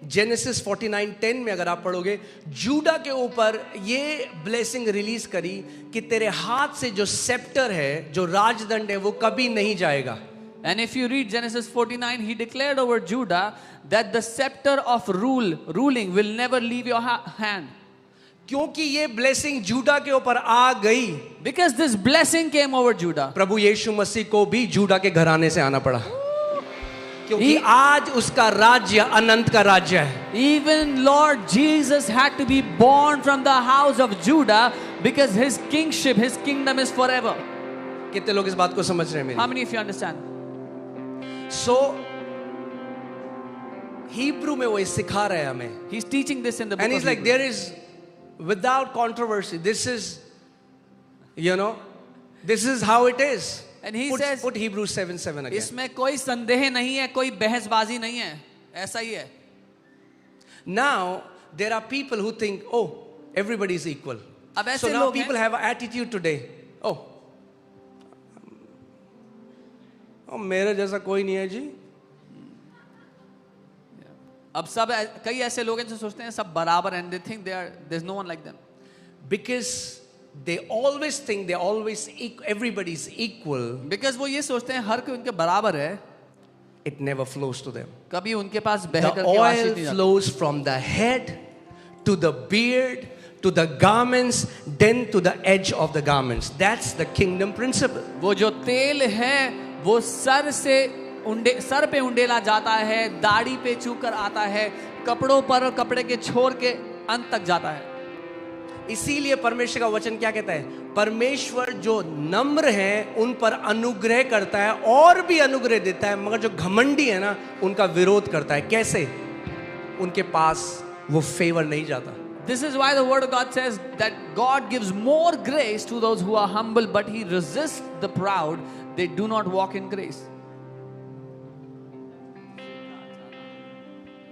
जेनेसिस 49:10 में अगर आप पढ़ोगे, जूडा के ऊपर ये ब्लेसिंग रिलीज करी कि तेरे हाथ से जो सेप्टर है, जो राजदंड है, वो कभी नहीं जाएगा. And if you read Genesis 49, he declared over Judah that the scepter of ruling will never leave your hand. क्योंकि ये ब्लेसिंग जूडा के ऊपर आ गई, Because this blessing came over Judah. प्रभु यीशु मसीह को भी जूडा के घराने से आना पड़ा, क्योंकि He- आज उसका राज्य अनंत का राज्य है। Even Lord Jesus had to be born from the house of Judah because his kingship, his kingdom is forever. कितने लोग इस बात को समझ रहे हैं How मेरी? many of you understand? So Hebrew में वो सिखा रहे हैं हमें, He's teaching this in the book and of he's like, Hebrews. there is without controversy, this is, this is how it is. And he put, says- put Hebrews 7:7 again. इसमें कोई संदेह नहीं है, कोई बहसबाजी नहीं है, ऐसा ही है. Now there are people who think, oh, everybody is equal. अब ऐसे So now लोग people हैं, have an attitude today, oh, मेरे जैसा कोई नहीं है जी. अब सब कई ऐसे लोग हैं जो सोचते हैं सब बराबर हैं, they think there's no one like them. Because they always think everybody is equal. Because वो ये सोचते हैं हर कोई उनके बराबर है, It never flows to them. कभी उनके पास The बह करके आशीष oil नहीं जाता. flows from the head to the beard to the garments, then to the edge of the garments. That's the kingdom principle. वो जो तेल है वो सर पे उंडेला जाता है, दाढ़ी पे छू कर आता है, कपड़ों पर और कपड़े के छोर के अंत तक जाता है. इसीलिए परमेश्वर का वचन क्या कहता है? परमेश्वर जो नम्र हैं उन पर अनुग्रह करता है और भी अनुग्रह देता है, मगर जो घमंडी है ना उनका विरोध करता है. कैसे? उनके पास वो फेवर नहीं जाता. This is why the word of God says that God gives more grace to those who are humble, but he resists the proud. They do not walk in grace.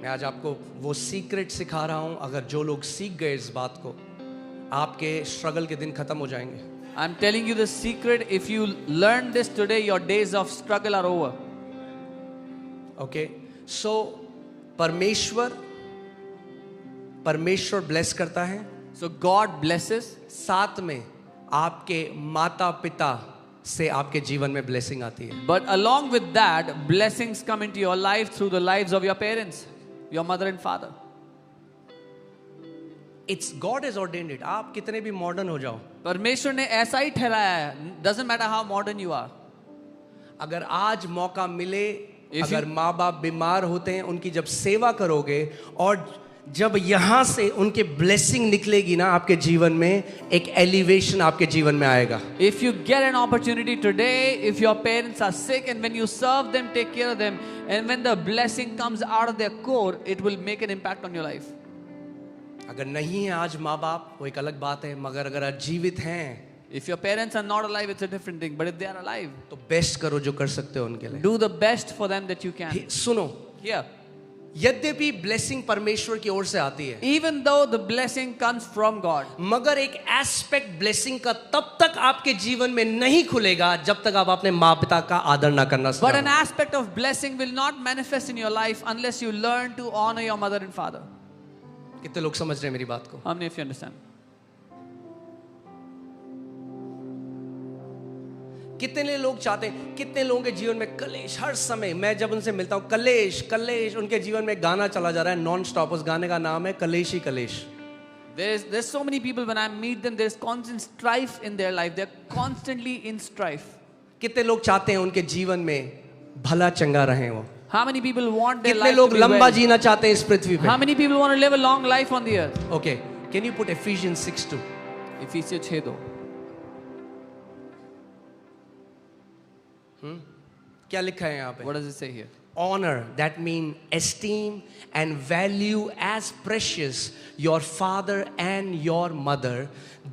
मैं आज आपको वो सीक्रेट सिखा रहा हूं. अगर जो लोग सीख गए इस बात को, आपके स्ट्रगल के दिन खत्म हो जाएंगे. I'm telling you the secret. If you learn this today, your days of struggle are over. Okay, so परमेश्वर ब्लेस करता है. So God blesses. साथ में आपके माता पिता से आपके जीवन में ब्लेसिंग आती है. But along with that, blessings come into your life through the lives of your parents, your mother and father. It's God is ordained it. आप कितने भी मॉडर्न हो जाओ, परमेश्वर ने ऐसा ही ठहराया है. Doesn't matter how modern you are. अगर आज मौका मिले, If अगर माँ बाप बीमार होते हैं उनकी जब सेवा करोगे और जब यहां से उनके ब्लेसिंग निकलेगी ना आपके जीवन में, एक एलिवेशन आपके जीवन में आएगा. If you get an opportunity today, if your parents are sick and when you serve them, take care of them, and when the blessing comes out of their core, it will make an impact on your life. अगर नहीं है आज माँ बाप, वो एक अलग बात है, मगर अगर आज जीवित हैं If your parents are not alive, it's a different thing. But if they are alive, तो बेस्ट करो जो कर सकते हो उनके लिए. do the best for them that you can. सुनो, Here, यद्यपि ब्लेसिंग परमेश्वर की ओर से आती है, even though the blessing comes from God, मगर एक एस्पेक्ट ब्लेसिंग का तब तक आपके जीवन में नहीं खुलेगा जब तक आप अपने माँ पिता का आदर ना करना but an सीखो. aspect of blessing will not manifest in your life unless you learn to honor your mother and father. कितने लोग समझ रहे हैं मेरी बात को? How many of you understand? कितने लोग चाहते हैं, कितने लोगों के जीवन में कलेश हर समय. मैं जब उनसे मिलता हूं, कलेश कलेश. उनके जीवन में गाना चला जा रहा है नॉन स्टॉप. उस गाने का नाम है कलेश ही कलेश. There's so many people when I meet them, there's constant strife in their life. They're constantly in strife. कितने लोग चाहते हैं उनके जीवन में भला चंगा रहे वो? How many people want their कितने life लोग to be लंबा well? जीना चाहते हैं इस पृथ्वी पे? How many people want to live a long life on the earth? Okay, can you put Ephesians 6:2? Ephesians 6:2. क्या लिखा है यहाँ पे? What does it say here? Honor, that means esteem and value as precious your father and your mother.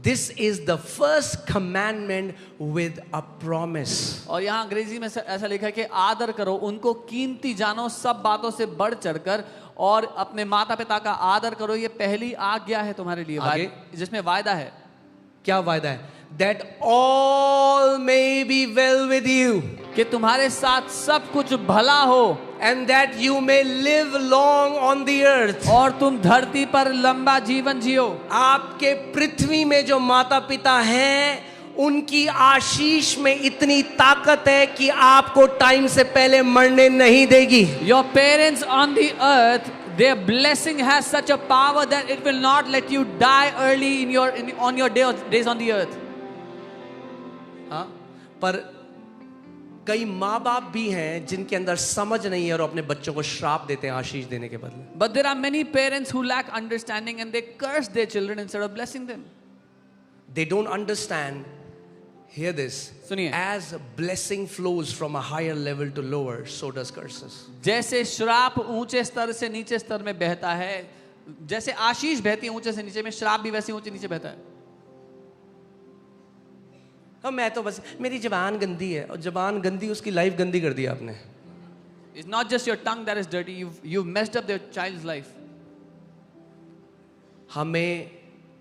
This is the first commandment with a promise. और यहाँ अंग्रेजी में ऐसा लिखा है कि आदर करो, उनको कीमती जानो सब बातों से बढ़ चढ़कर, और अपने माता पिता का आदर करो. ये पहली आज्ञा है तुम्हारे लिए, आगे? जिसमें वायदा है. क्या वायदा है? That all may be well with you कि तुम्हारे साथ सब कुछ भला हो, and that you may live long on the earth. और तुम धरती पर लंबा जीवन जियो. आपके पृथ्वी में जो माता पिता हैं उनकी आशीष में इतनी ताकत है कि आपको टाइम से पहले मरने नहीं देगी. Your parents on the earth, Their blessing has such a power that it will not let you die early on your days on the earth. हाँ, पर कई माँ बाप भी हैं जिनके अंदर समझ नहीं है और अपने बच्चों को श्राप देते हैं आशीष देने के बदले. But there are many parents who lack understanding and they curse their children instead of blessing them. They don't understand. Hear this. सुनिए. As blessing flows from a higher level to lower, so does curses. जैसे श्राप ऊंचे स्तर से नीचे स्तर में बहता है, जैसे आशीष बहती है ऊंचे से नीचे में, श्राप भी वैसे ऊंचे नीचे बहता है. अब मैं तो बस मेरी जबान गंदी है, और जबान गंदी उसकी लाइफ गंदी कर दी आपने. It's not just your tongue that is dirty. You've messed up their child's life. हमें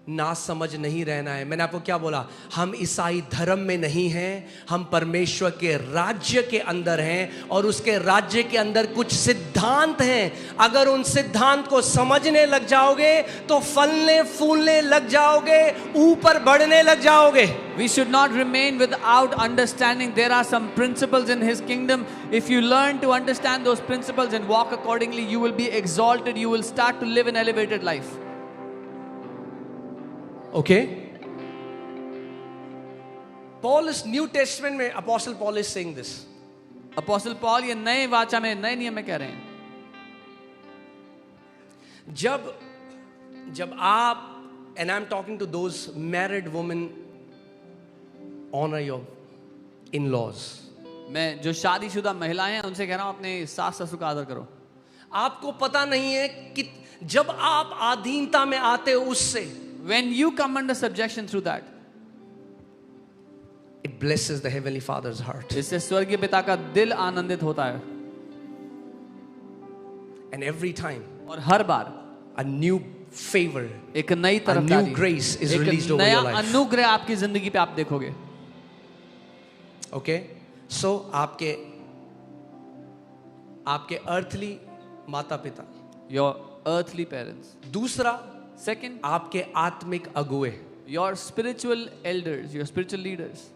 ना समझ नहीं रहना है. मैंने आपको क्या बोला? हम ईसाई धर्म में नहीं हैं, हम परमेश्वर के राज्य के अंदर हैं, और उसके राज्य के अंदर कुछ सिद्धांत हैं. अगर उन सिद्धांत को समझने लग जाओगे तो फलने फूलने लग जाओगे, ऊपर बढ़ने लग जाओगे. We should not remain without understanding. There are some principles in His kingdom. If you learn to understand those principles and walk accordingly, you will be exalted. You will start to live an elevated life. Okay? Paul is New Testament में Apostle Paul is saying this. Apostle Paul ये नए वाचा में, नए नियम में कह रहे हैं. जब आप, and I'm talking to those married women, honor your in-laws. मैं जो शादीशुदा महिलाएं हैं उनसे कह रहा हूं अपने सास ससुर का आदर करो. आपको पता नहीं है कि जब आप अधीनता में आते हो उससे, When you come under subjection through that, it blesses the heavenly Father's heart. इससे स्वर्गीय पिता का दिल आनंदित होता है. And every time, और हर बार a new favor, एक नई a new तरफदारी, grace is एक released over नया your life. अनुग्रह आपकी जिंदगी पे आप देखोगे. Okay? So आपके earthly माता पिता. Your earthly parents. दूसरा, Second, आपके आत्मिक अगुए. your spiritual elders, your spiritual leaders.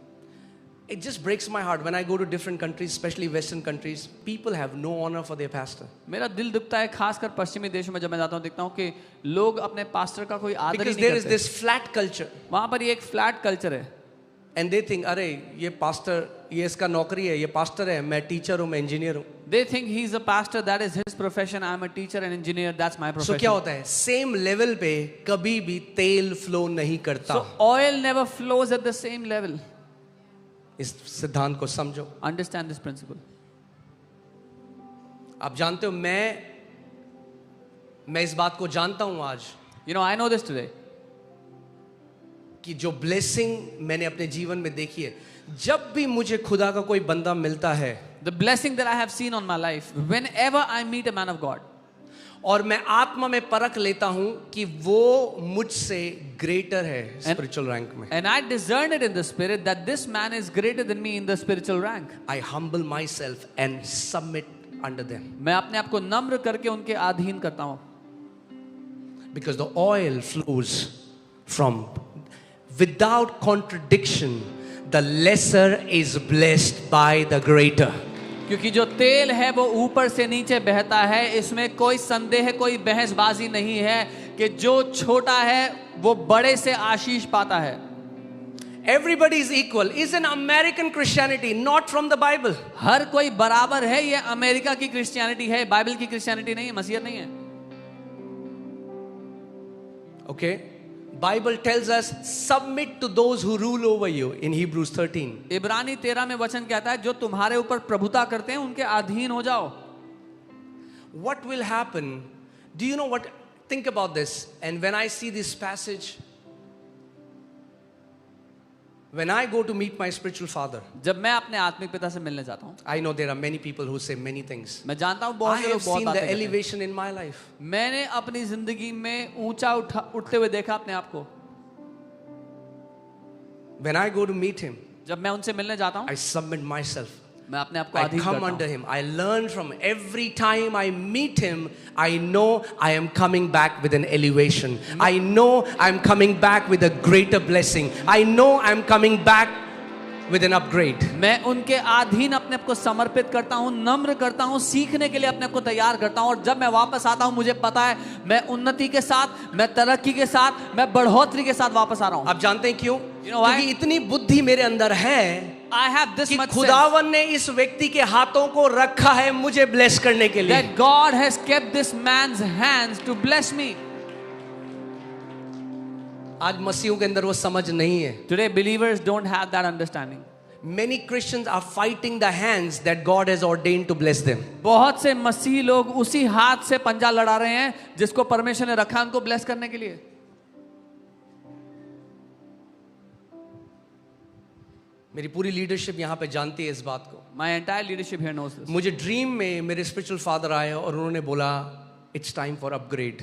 It just breaks my heart when I go to different countries, especially Western countries. People have no honor for their pastor. मेरा दिल दुखता है खासकर पश्चिमी देशों में जब मैं जाता हूँ, देखता हूँ कि लोग अपने पास्टर का कोई आदर ही Because नहीं there is करते. this flat culture. वहाँ पर ये एक फ्लैट कल्चर है. And they think, अरे ये पास्टर, ये इसका नौकरी है, ये पास्टर है, मैं टीचर हूँ, मैं इंजीनियर हूँ. They think he's a pastor, that is his profession. I'm a teacher and engineer, that's my profession. So क्या होता है? Same level पे कभी भी तेल flow नहीं करता. So oil never flows at the same level. इस सिद्धांत को समझो. Understand this principle. आप जानते हो, मैं इस बात को जानता हूँ आज, You know, I know this today. कि जो ब्लेसिंग मैंने अपने जीवन में देखी है, जब भी मुझे खुदा का कोई बंदा मिलता है, The blessing that I have seen on my life, whenever I meet a man of God, और मैं आत्मा में परख लेता हूं कि वो मुझसे ग्रेटर है स्पिरिचुअल रैंक में. and I discern it in the spirit that this man is greater than me in the spiritual rank. I humble myself and submit under them. मैं अपने आप को नम्र करके उनके अधीन करता हूँ. Because the oil flows from, without contradiction, the lesser is blessed by the greater. क्योंकि जो तेल है वो ऊपर से नीचे बहता है, इसमें कोई संदेह, कोई बहसबाजी नहीं है कि जो छोटा है वो बड़े से आशीष पाता है. Everybody is equal. Is an American Christianity, not from the Bible. हर कोई बराबर है, ये अमेरिका की क्रिश्चियनिटी है, बाइबल की क्रिश्चियनिटी नहीं है, मसीहत नहीं है. Okay? Bible tells us submit to those who rule over you in Hebrews 13. इब्रानी 13 में वचन कहता है जो तुम्हारे ऊपर प्रभुता करते हैं उनके अधीन हो जाओ. What will happen? Do you know what? Think about this. And when I see this passage, when I go to meet my spiritual father, जब मैं अपने आत्मिक पिता से मिलने जाता हूँ, I know there are many people who say many things. मैं जानता हूँ I बहुत से have लोग बहुत seen बातें the करते हैं. elevation in my life. मैंने अपनी जिंदगी में ऊंचा उठते हुए देखा अपने आप को. When I go to meet him, जब मैं उनसे मिलने जाता हूँ, I submit myself. मैं अपने आप को I अधीन come करता under हूँ. him. I learn from him. Every time I meet him, I know I am coming back with an elevation. I know I'm coming back with a greater blessing. I know I'm coming back with an upgrade. मैं उनके अधीन अपने आप को समर्पित करता हूँ, नम्र करता हूँ, सीखने के लिए अपने आप को तैयार करता हूँ, और जब मैं वापस आता हूँ मुझे पता है मैं उन्नति के साथ, मैं तरक्की के साथ, मैं बढ़ोतरी के साथ वापस आ रहा हूँ। आप जानते हैं क्यों? You know why? क्योंकि इतनी बुद्धि मेरे अंदर है I have this कि much sense खुदावन ने इस व्यक्ति के हाथों को रखा है मुझे ब्लेस करने के लिए। that God has kept this man's hands to bless me. आज मसीहों के अंदर वो समझ नहीं है। Today believers don't have that understanding. Many Christians are fighting the hands that God has ordained to bless them. बहुत से मसीह लोग उसी हाथ से पंजा लड़ा रहे हैं जिसको परमेश्वर ने रखा उनको ब्लेस करने के लिए। मेरी पूरी लीडरशिप यहाँ पे जानती है इस बात को। My entire leadership here knows this. मुझे ड्रीम में मेरे स्पिरिचुअल फादर आए और उन्होंने बोला it's time for upgrade.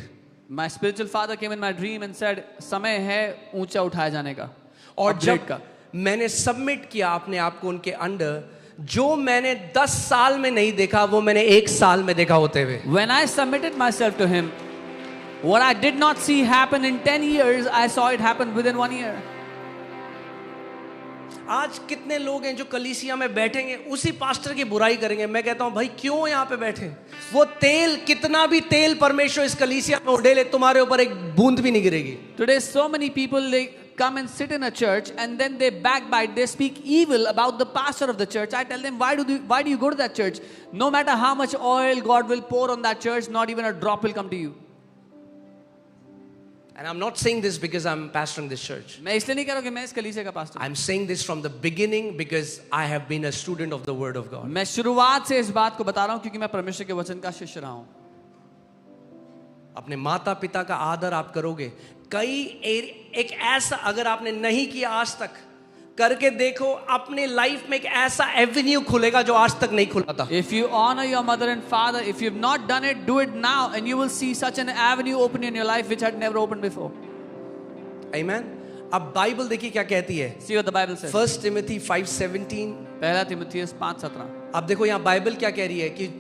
My spiritual father came in my dream and said, समय है ऊंचा उठाए जाने का और upgrade जब का। मैंने सबमिट किया अपने आप को उनके अंडर, जो मैंने 10 साल में नहीं देखा वो मैंने 1 साल में देखा होते हुए। When I submitted myself to him, what I did not see happen in 10 years, I saw it happen within 1 year. आज कितने लोग हैं जो कलीसिया में बैठेंगे उसी पास्टर की बुराई करेंगे। मैं कहता हूं भाई क्यों यहाँ पे बैठे? वो तेल, कितना भी तेल परमेश्वर इस कलीसिया में उड़ेले, तुम्हारे ऊपर एक बूंद भी नहीं गिरेगी। Today so many people, they come and sit in a church and then they backbite, they speak evil about the pastor of the church. I tell them, why do you go to that church? No matter how much oil God will pour on that church, not even a drop will come to you. And I'm not saying this because I'm pastoring this church. मैं इसलिए नहीं कह रहा कि मैं इस कलीसिया का pastor. I'm saying this from the beginning because I have been a student of the word of God. मैं शुरुआत से इस बात को बता रहा हूँ क्योंकि मैं परमेश्वर के वचन का शिष्य रहा हूँ। अपने माता पिता का आदर आप करोगे। एक ऐसा अगर आपने नहीं किया आज तक, करके देखो, अपने लाइफ में एक ऐसा एवेन्यू खुलेगा जो आज तक नहीं खुला था। If you honor your mother and father, if you've not done it, do it now, and you will see such an avenue open in your life which had never opened before. Amen. अब Bible देखिए क्या कहती है। See what the Bible says. 1 Timothy 5:17। पहला तिमुथियुस 5:17. अब देखो यहाँ बाइबल क्या कह रही है कि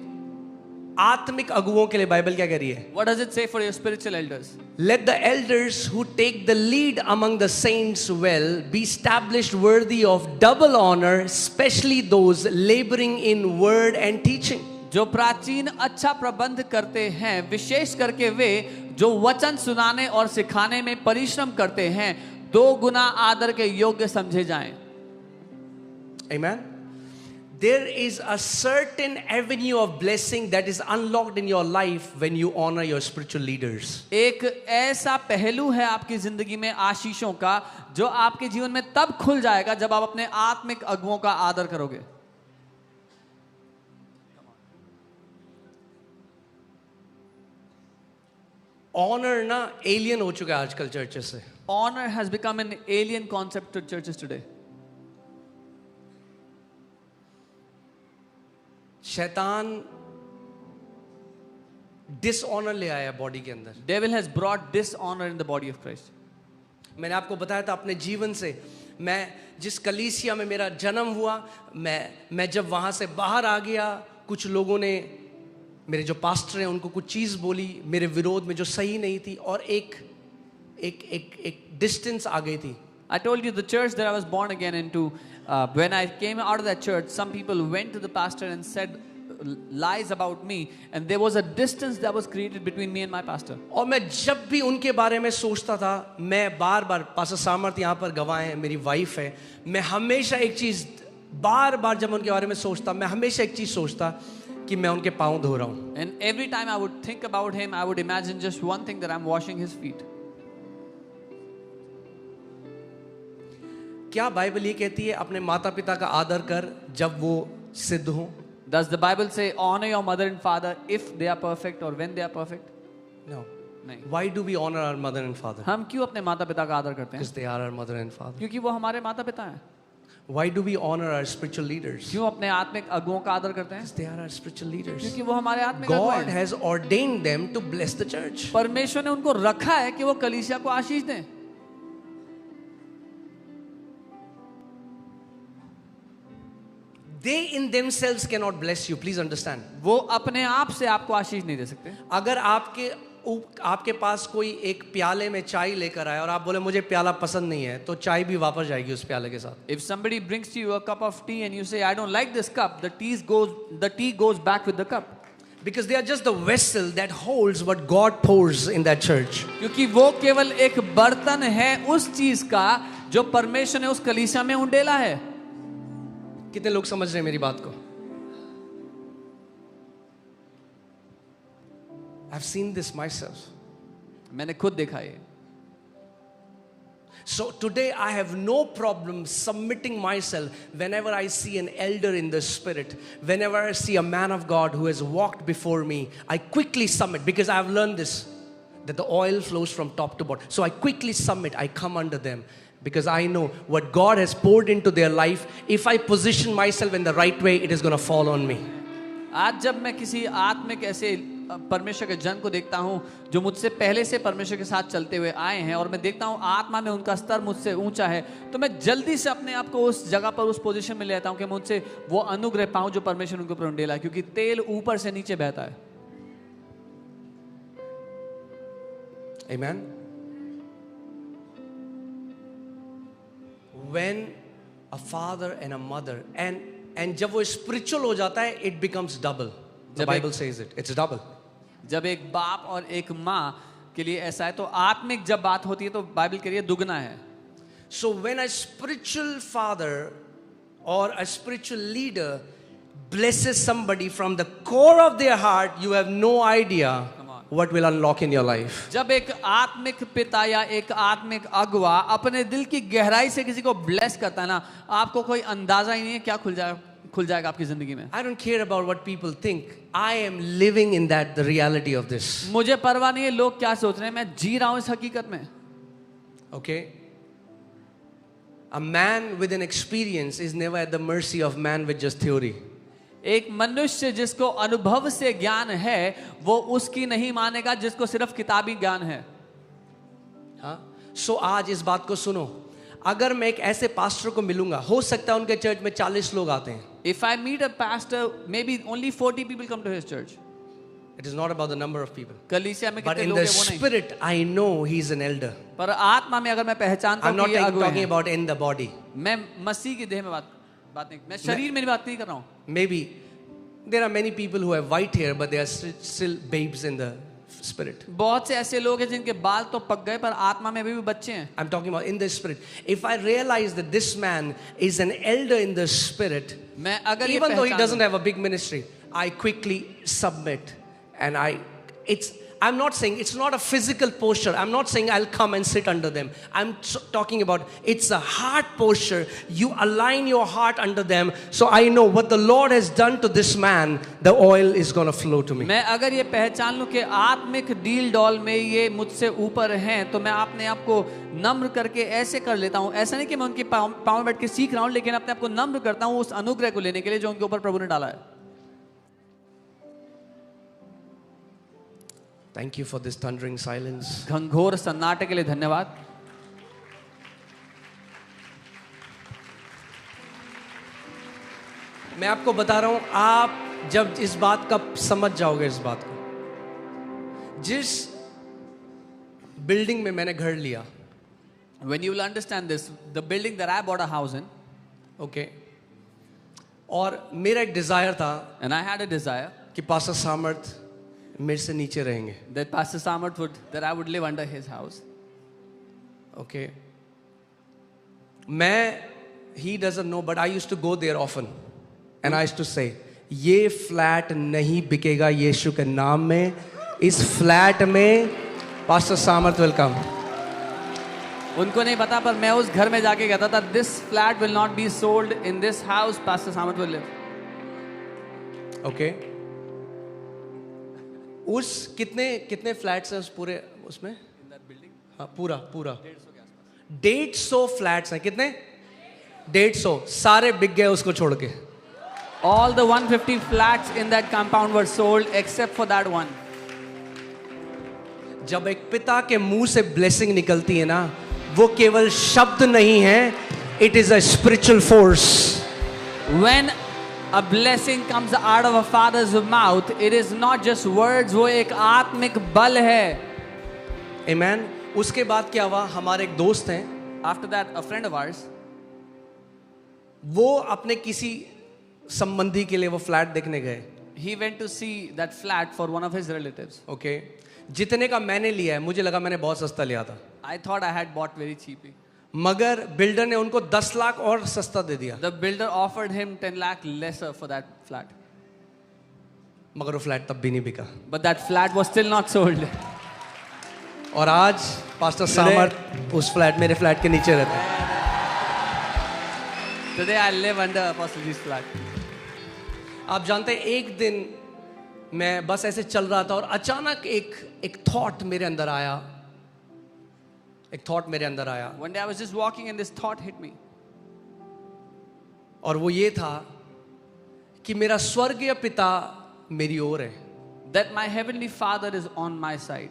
आत्मिक अगुओं के लिए बाइबल क्या कह रही है? What does it say for your spiritual elders? Let the elders who take the lead among the saints well be established worthy of double honor, especially those laboring in word and teaching. जो प्राचीन अच्छा प्रबंध करते हैं, विशेष करके वे जो वचन सुनाने और सिखाने में परिश्रम करते हैं, 2 गुना आदर के योग्य समझे जाएं। Amen. There is a certain avenue of blessing that is unlocked in your life when you honor your spiritual leaders. एक ऐसा पहलू है आपकी जिंदगी में आशीषों का जो आपके जीवन में तब खुल जाएगा जब आप अपने आत्मिक अगुओं का आदर करोगे। Honor ना alien हो चुका है आजकल चर्चेस से। Honor has become an alien concept to churches today. शैतान डिसऑनर ले आया बॉडी के अंदर। Devil has brought dishonor in the body of Christ. मैंने आपको बताया था अपने जीवन से, मैं जिस कलीसिया में मेरा जन्म हुआ, मैं जब वहां से बाहर आ गया, कुछ लोगों ने, मेरे जो पास्टर हैं उनको कुछ चीज बोली मेरे विरोध में जो सही नहीं थी, और एक डिस्टेंस आ गई थी। I told you the church that I was born again into, when I came out of that church, some people went to the pastor and said lies about me, and there was a distance that was created between me and my pastor. और मैं जब भी उनके बारे में सोचता था, मैं बार बार, पास्टर सामर्थ यहाँ पर गवाह है, मेरी वाइफ है, मैं हमेशा एक चीज बार बार जब उनके बारे में सोचता, मैं हमेशा एक चीज सोचता कि मैं उनके पाँव धो रहा हूँ। And every time I would think about him, I would imagine just one thing, that I'm washing his feet. क्या बाइबल ये कहती है अपने माता पिता का आदर कर जब वो सिद्ध हो? Does the Bible say honor your mother and father if they are perfect or when they are perfect? No. नहीं. Why do we honor our mother and father? हम क्यों अपने माता पिता का आदर करते हैं? Because they are our mother and father. क्योंकि वो हमारे माता पिता हैं. Why do we honor our spiritual leaders? क्यों अपने आत्मिक अगुओं का आदर करते हैं? Because they are our spiritual leaders. क्योंकि वो हमारे आत्मिक अगुआ God हैं. has ordained them to bless the church. परमेश्वर ने उनको रखा है कि वो कलीसिया को आशीष दें. They in themselves cannot bless you. Please understand. वो अपने आप से आपको आशीष नहीं दे सकते. अगर आपके आपके पास कोई एक प्याले में चाय लेकर आए और आप बोले मुझे प्याला पसंद नहीं है, तो चाय भी वापस जाएगी उस प्याले के साथ. If somebody brings to you a cup of tea and you say, I don't like this cup, the tea goes back with the cup. Because they are just the vessel that holds what God pours in that church. क्योंकि वो केवल एक बर्तन है उस चीज का जो परमेश्वर ने उस कलीसिया में उंडेला है. कितने लोग समझ रहे हैं मेरी बात को? I've seen this myself. मैंने खुद देखा ये. So today I have no problem submitting myself whenever I see an elder in the spirit, whenever I see a man of God who has walked before me, I quickly submit because I have learned this, that the oil flows from top to bottom. So I quickly submit, I come under them because I know what God has poured into their life. If I position myself in the right way, it is going to fall on me. आज जब मैं किसी आत्मिक ऐसे परमेश्वर के जन को देखता हूं जो मुझसे पहले से परमेश्वर के साथ चलते हुए आए हैं और मैं देखता हूं आत्मा में उनका स्तर मुझसे ऊंचा है, तो मैं जल्दी से अपने आप को उस जगह पर, उस पोजीशन में लेता हूं कि मुझसे वो अनुग्रह पाऊं जो परमेश्वर उनके ऊपर उंडेला है, क्योंकि तेल ऊपर से नीचे बहता है. Amen. When a father and a mother and जब वो spiritual हो जाता है, it becomes double. The Bible says it. It's double. जब एक बाप और एक माँ के लिए ऐसा है, तो आत्मिक जब बात होती है तो बाइबल के लिए दुगना है. So when a spiritual father or a spiritual leader blesses somebody from the core of their heart, you have no idea what will unlock in your life. जब एक आत्मिक पिता या एक आत्मिक अगुआ अपने दिल की गहराई से किसी को ब्लेस करता है ना, आपको कोई अंदाजा ही नहीं है क्या खुल जाएगा आपकी जिंदगी में. I don't care about what people think. I am living in that, the reality of this. मुझे परवाह नहीं है लोग क्या सोच रहे हैं, मैं जी रहा हूं इस हकीकत में. Okay? A man with an experience is never at the mercy of man with just theory. एक मनुष्य जिसको अनुभव से ज्ञान है वो उसकी नहीं मानेगा जिसको सिर्फ किताबी ज्ञान है. हाँ? So आज इस बात को सुनो. अगर मैं एक ऐसे पास्टर को मिलूंगा, हो सकता है उनके चर्च में 40 लोग आते हैं. If I meet a pastor, maybe only 40 people come to his church. It is not about the number of people. कलीसिया में But कितने in लोग the हैं वो नहीं. spirit, I know he is an elder. पर आत्मा में अगर मैं पहचानता I'm हूँ not कि ये अगुए talking हैं, about in the body. मैं मसीह की देह में बात नहीं, मैं शरीर में बात नहीं कर रहा हूँ. Maybe there are many people who have white hair, but they are still babes in the spirit. बहुत से ऐसे लोग हैं जिनके बाल तो पक गए पर आत्मा में अभी भी बच्चे हैं. I'm talking about in the spirit. If I realize that this man is an elder in the spirit, मैं अगर ये even though he पहचान doesn't have a big ministry, I quickly submit. And I'm not saying it's not a physical posture. I'm not saying I'll come and sit under them. I'm talking about it's a heart posture. You align your heart under them. So I know what the Lord has done to this man, the oil is going to flow to me. मैं अगर ये पहचान लूं कि आत्मिक deal doll में ये मुझसे ऊपर हैं, तो मैं अपने आप को नम्र करके ऐसे कर लेता हूं. ऐसा नहीं कि मैं उनके पाँव में बैठ के सीख रहा हूं, लेकिन अपने आप को नम्र करता हूं उस अनुग्रह को लेने के लिए जो उनके ऊपर प्रभु ने डाला है. Thank you for this thundering silence. घंघोर सन्नाटे के लिए धन्यवाद. मैं आपको बता रहा हूं, आप जब इस बात का समझ जाओगे, इस बात को, जिस बिल्डिंग में मैंने घर लिया, When you will understand this, the building that I bought a house in, okay, और मेरा एक डिजायर था and I had a desire कि पास्टर सामर्थ मेरे से नीचे रहेंगे. that Pastor Samarth that I would live under his house. Okay. He doesn't know, but I used to go there often. And I used to say, ये flat नहीं बिकेगा यीशु के नाम में. इस फ्लैट में पास्टर सामर्थ वेलकम. उनको नहीं पता पर मैं उस घर में जाके कहता था, this flat will not be sold in this house, Pastor Samarth will live. Okay. उस कितने फ्लैट्स हैं उस पूरे उसमें? हाँ, पूरा 150 फ्लैट्स हैं. कितने? 150. सारे बिक गए उसको छोड़ के. All the 150 flats in that compound were sold except for that one. जब एक पिता के मुंह से ब्लेसिंग निकलती है ना, वो केवल शब्द नहीं है, it is a spiritual force. When a blessing comes out of a father's mouth, it is not just words, वो एक आत्मिक बल है. Amen. उसके बाद क्या हुआ, हमारे एक दोस्त हैं, After that, a friend of ours, वो अपने किसी संबंधी के लिए वो फ्लैट देखने गए. he went to see that flat for one of his relatives. Okay, जितने का मैंने लिया है, मुझे लगा मैंने बहुत सस्ता लिया था, I thought I had bought very cheaply. मगर बिल्डर ने उनको 10 लाख और सस्ता दे दिया. The builder offered him 10 lakh lesser for that flat. मगर वो फ्लैट तब भी नहीं बिका. But that flat was still not sold. और आज पास्टर सामर्थ उस फ्लैट, मेरे फ्लैट के नीचे रहते हैं. Today I live under Apostle G's flat. आप जानते हैं, एक दिन मैं बस ऐसे चल रहा था और अचानक एक थॉट मेरे अंदर आया. One day I was just walking and this thought hit me. और वो ये था कि मेरा स्वर्गीय पिता मेरी ओर है. That my heavenly father is on my side.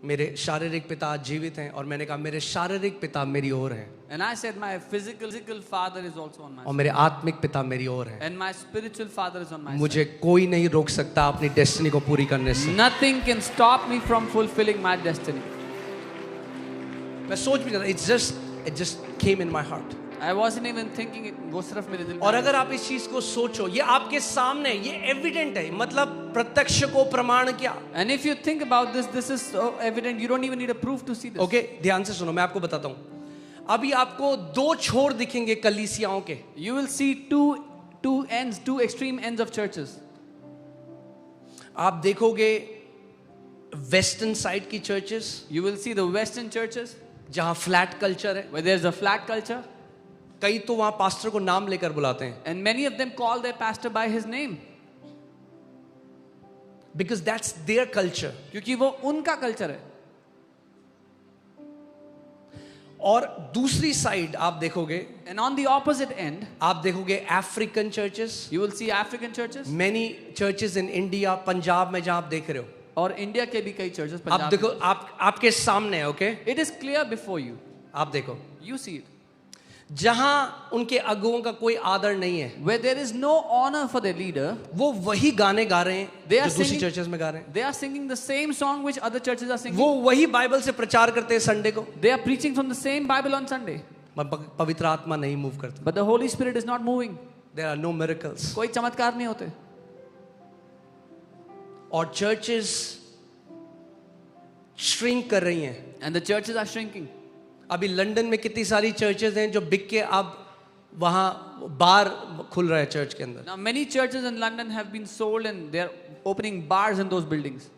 मेरे शारीरिक पिता जीवित हैं, और मैंने कहा मेरे शारीरिक पिता मेरी ओर हैं, And I said my physical father is also on my और side. मेरे आत्मिक पिता मेरी ओर हैं. And my spiritual father is on my मुझे कोई नहीं रोक सकता अपनी डेस्टिनी को पूरी करने से. side. Nothing can stop me from fulfilling my destiny. मैं सोच भी नहीं रहा, it just came in my heart. I wasn't even thinking it. वो सिर्फ मेरे दिल में और आया. अगर आप इस चीज को सोचो, ये आपके सामने, ये एविडेंट है, मतलब प्रत्यक्ष को प्रमाण क्या. And if you think about this, this is so evident. You don't even need a proof to see this. Okay, ध्यान से सुनो, मैं आपको बताता हूं. अभी आपको दो छोर दिखेंगे कलीसियाओं के. You will see two ends, two extreme ends of churches. आप देखोगे वेस्टर्न साइड की churches, You will see the Western churches जहां फ्लैट कल्चर है. where there's a flat culture, कई तो वहां पास्टर को नाम लेकर बुलाते हैं, and many of them call their pastor by his name because that's their culture. क्योंकि वो उनका कल्चर है. और दूसरी साइड आप देखोगे, And on the opposite end, आप देखोगे African churches, you will see African churches many churches in India, Punjab में जहां आप देख रहे हो. और इंडिया के भी कई churches. आप पंजाब देखो, में. आपके सामने है. Okay, It is clear before you. आप देखो, You see it. जहां उनके अगुओं का कोई आदर नहीं है, Where there is no honor for their leader, वो वही गाने गा रहे हैं They are जो दूसरी singing- चर्चेस में गा रहे हैं. they are singing the same song which other churches are singing. वो वही बाइबल से प्रचार करते हैं संडे को, They are preaching from the same Bible on Sunday. पवित्र आत्मा नहीं मूव करता. But the Holy Spirit is not moving. There are no miracles. कोई चमत्कार नहीं होते. और चर्चेस श्रिंक कर रही हैं. And the churches are shrinking. अभी लंदन में कितनी सारी चर्चेस हैं जो बिक के अब वहां बार खुल रहा है चर्च के अंदर. Now many churches in London have been sold and they're opening bars in those buildings.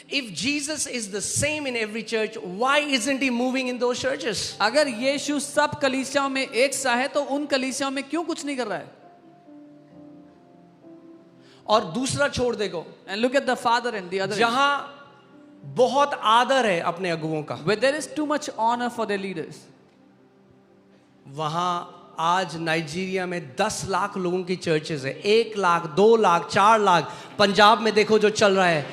If Jesus is the same in every church, why isn't he moving in those churches? अगर यीशु सब कलीसियाओं में एक सा है तो उन कलीसियाओं में क्यों कुछ नहीं कर रहा है? और दूसरा छोड़ देखो, And look at the father and the other end, जहां बहुत आदर है अपने अगुओं का, where there is too much honor for their leaders. वहां आज नाइजीरिया में 10 लाख लोगों की चर्चेस है. 1 लाख, 2 लाख, 4 लाख. पंजाब में देखो जो चल रहा है,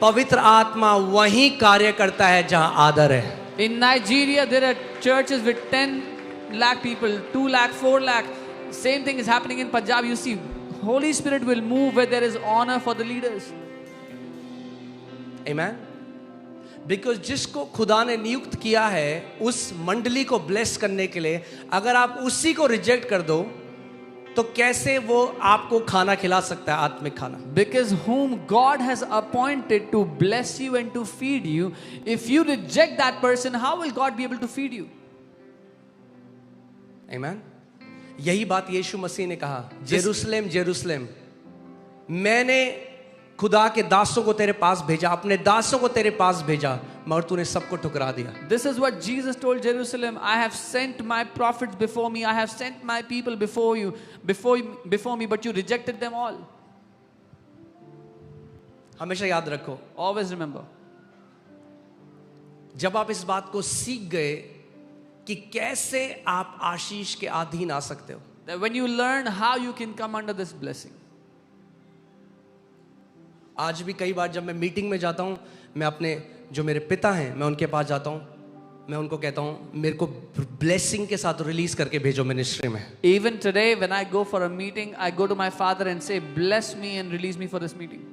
पवित्र आत्मा वहीं कार्य करता है जहां आदर है. In Nigeria there are churches with 10 lakh people, 2 lakh, 4 lakh. Same thing is happening in Punjab. You see, Holy Spirit will move where there is honor for the leaders. Amen. Because जिसको खुदा ने नियुक्त किया है उस मंडली को bless करने के लिए, अगर आप उसी को रिजेक्ट कर दो तो कैसे वो आपको खाना खिला सकता है, आत्मिक खाना. Because whom God has appointed to bless you and to feed you, if you reject that person, how will God be able to feed you? Amen. यही बात यीशु मसीह ने कहा, जेरूसलेम जेरूसलेम, मैंने खुदा के दासों को तेरे पास भेजा, अपने दासों को तेरे पास भेजा, मगर तूने सबको ठुकरा दिया. This is what Jesus told Jerusalem. I have sent my prophets before me. I have sent my people before you, before me, but you rejected them all. हमेशा याद रखो, Always remember. जब आप इस बात को सीख गए कि कैसे आप आशीष के अधीन आ सकते हो, That when you learn how you can come under this blessing. आज भी कई बार जब मैं मीटिंग में जाता हूं, मैं अपने जो मेरे पिता हैं मैं उनके पास जाता हूं, मैं उनको कहता हूँ मेरे को ब्लेसिंग के साथ रिलीज करके भेजो मिनिस्ट्री में. Even today, when I go for a meeting, I go to my father and say, bless me and release me for this meeting.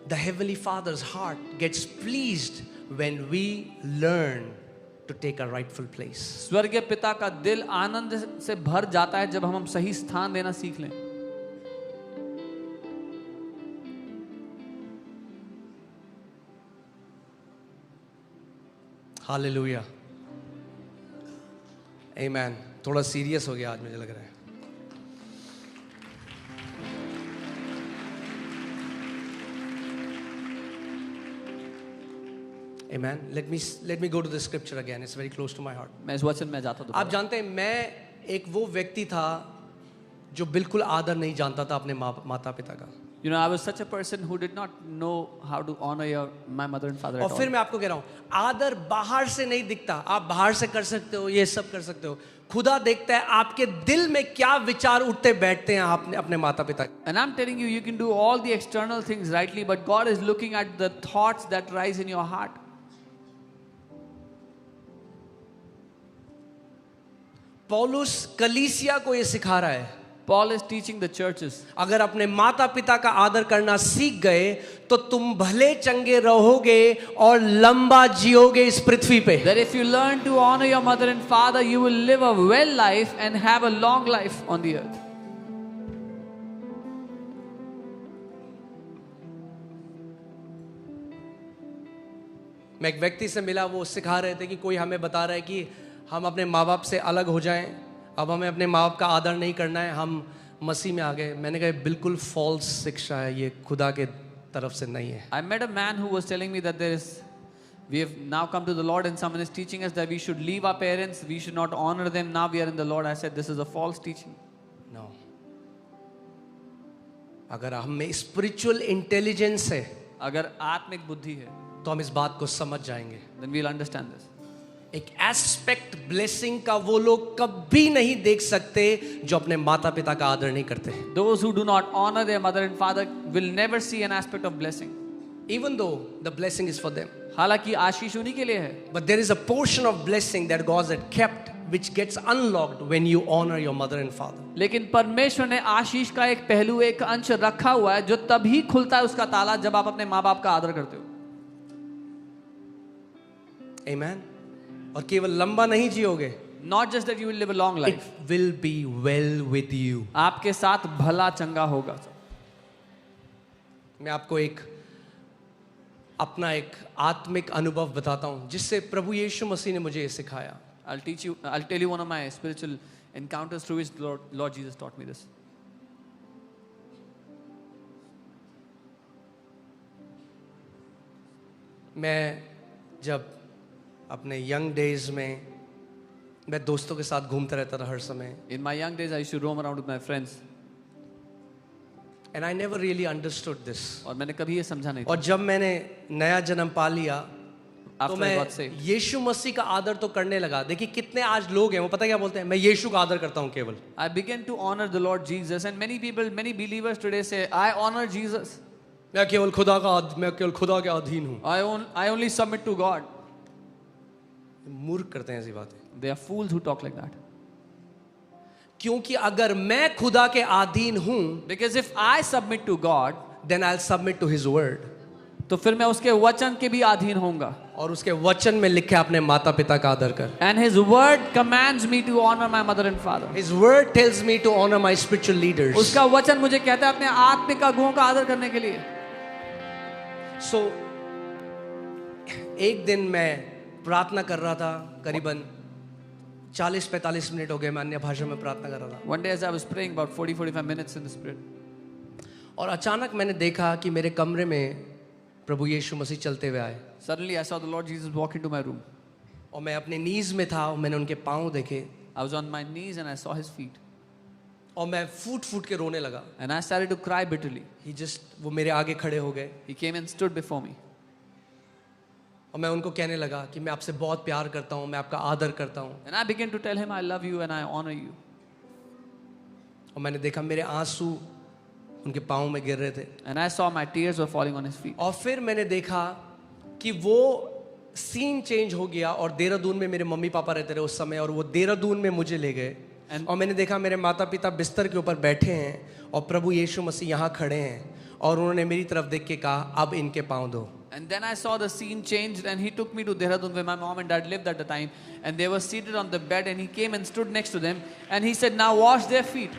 The Heavenly Father's heart gets pleased when we learn to take a rightful place. स्वर्गीय पिता का दिल आनंद से भर जाता है जब हम सही स्थान देना सीख लें. Hallelujah. Amen. थोड़ा सीरियस हो गया आज मुझे लग रहा है. Amen. Let me go to the scripture again. It's very close to my heart. मैं इस वचन में जाता हूँ. आप जानते हैं मैं एक वो व्यक्ति था जो बिल्कुल आदर नहीं जानता था अपने माता पिता का. You know, I was such a person who did not know how to honor my mother and father at और all. फिर मैं आपको कह रहा हूँ आदर बाहर से नहीं दिखता. आप बाहर से कर सकते हो, ये सब कर सकते हो. खुदा देखता है आपके दिल में क्या विचार उठते बैठते हैं आपने अपने माता पिता. And I'm telling you, you can do all the external things rightly, but God is looking at the thoughts that rise in your heart. पौलुस कलीसिया को ये सिखा रहा है. Paul is teaching the churches. अगर अपने माता पिता का आदर करना सीख गए तो तुम भले चंगे रहोगे और लंबा जियोगे इस पृथ्वी पे. That if you learn to honor your mother and father, you will live a well life and have a long life on the earth. मैं एक व्यक्ति से मिला, वो सिखा रहे थे कि कोई हमें बता रहा है कि हम अपने माँ बाप से अलग हो जाएं, अब हमें अपने माँ बाप का आदर नहीं करना है, हम मसीह में आ गए. मैंने कहा बिल्कुल फॉल्स शिक्षा है, ये खुदा के तरफ से नहीं है. I met a man who was telling me that we have now come to the Lord and someone is teaching us that we should leave our parents, we should not honor them, now we are in the Lord. I said this is a false teaching. No. अगर हम में spiritual intelligence है, अगर आत्मिक बुद्धि है, तो हम इस बात को समझ जाएंगे. then we'll understand this. एक एस्पेक्ट ब्लेसिंग का वो लोग कभी नहीं देख सकते जो अपने माता पिता का आदर नहीं करते. Those who do not honor their mother and father will never see an aspect of blessing. Even though the blessing is for them. हालांकि आशीष उन्हीं के लिए है. But there is a portion of blessing that God had kept which gets unlocked when you honor your mother and father. लेकिन परमेश्वर ने आशीष का एक पहलू, एक अंश रखा हुआ है जो तभी खुलता है उसका ताला जब आप अपने माँ बाप का आदर करते हो. Amen. और केवल लंबा नहीं जियोगे. Not just that you will live a long life. It will be well with you. आपके साथ भला चंगा होगा. मैं आपको अपना एक आत्मिक अनुभव बताता हूं जिससे प्रभु यीशु मसीह ने मुझे ये सिखाया. I'll tell you one of my spiritual encounters through which Lord Jesus taught me this. मैं जब अपने यंग डेज में मैं दोस्तों के साथ घूमता रहता था हर समय. In my young days, I used to roam around with my friends. And I never really understood this. और मैंने कभी ये समझा नहीं था. और जब मैंने नया जन्म पा लिया तो After I got मैं saved, यीशु मसीह का आदर तो करने लगा. देखिए कितने आज लोग हैं वो पता क्या बोलते हैं, मैं यीशु का आदर करता हूँ केवल. I began to honor the Lord Jesus, and many people, many believers today say, I honor Jesus. मैं केवल खुदा के अधीन हूँ. I only submit to God. मूर्ख करते हैं ऐसी बातें. They are fools who talk like that. क्योंकि अगर मैं खुदा के अधीन हूँ, Because if I submit to God, then I'll submit to His word. तो फिर मैं उसके वचन के भी अधीन होऊंगा. और उसके वचन में लिखे अपने माता पिता का आदर कर. And His word commands me to honor my mother and father. His word tells me to honor my spiritual leaders. उसका वचन मुझे कहता है अपने आत्मिक अगुओं का आदर करने के लिए. So एक दिन मैं प्रार्थना कर रहा था, करीबन 40-45 मिनट हो गए मैं अन्य भाषा में प्रार्थना कर रहा था. One day as I was praying about 40-45 minutes in the spirit, और अचानक मैंने देखा कि मेरे कमरे में प्रभु यीशु मसीह चलते हुए आए. suddenly I saw the Lord Jesus walk into my room. और मैं अपने नीज में था और मैंने उनके पाँव देखे. I was on my knees and I saw His feet. और मैं फूट फूट के रोने लगा. And I started to cry bitterly. वो मेरे आगे खड़े हो गए. He came and stood before me. और मैं उनको कहने लगा कि मैं आपसे बहुत प्यार करता हूँ, मैं आपका आदर करता हूँ. And I began to tell him I love you and I honor you. और मैंने देखा मेरे आंसू उनके पाँव में गिर रहे थे. And I saw my tears were falling on his feet. और फिर मैंने देखा कि वो सीन चेंज हो गया और देहरादून में मेरे मम्मी पापा रहते रहे उस समय, और वो देहरादून में मुझे ले गए और मैंने देखा मेरे माता पिता बिस्तर के ऊपर बैठे हैं और प्रभु यीशु मसीह यहाँ खड़े हैं और उन्होंने मेरी तरफ देख के कहा अब इनके पाँव धो. And then I saw the scene changed, and he took me to Dehradun where my mom and dad lived at the time, and they were seated on the bed, and he came and stood next to them, and he said, now wash their feet.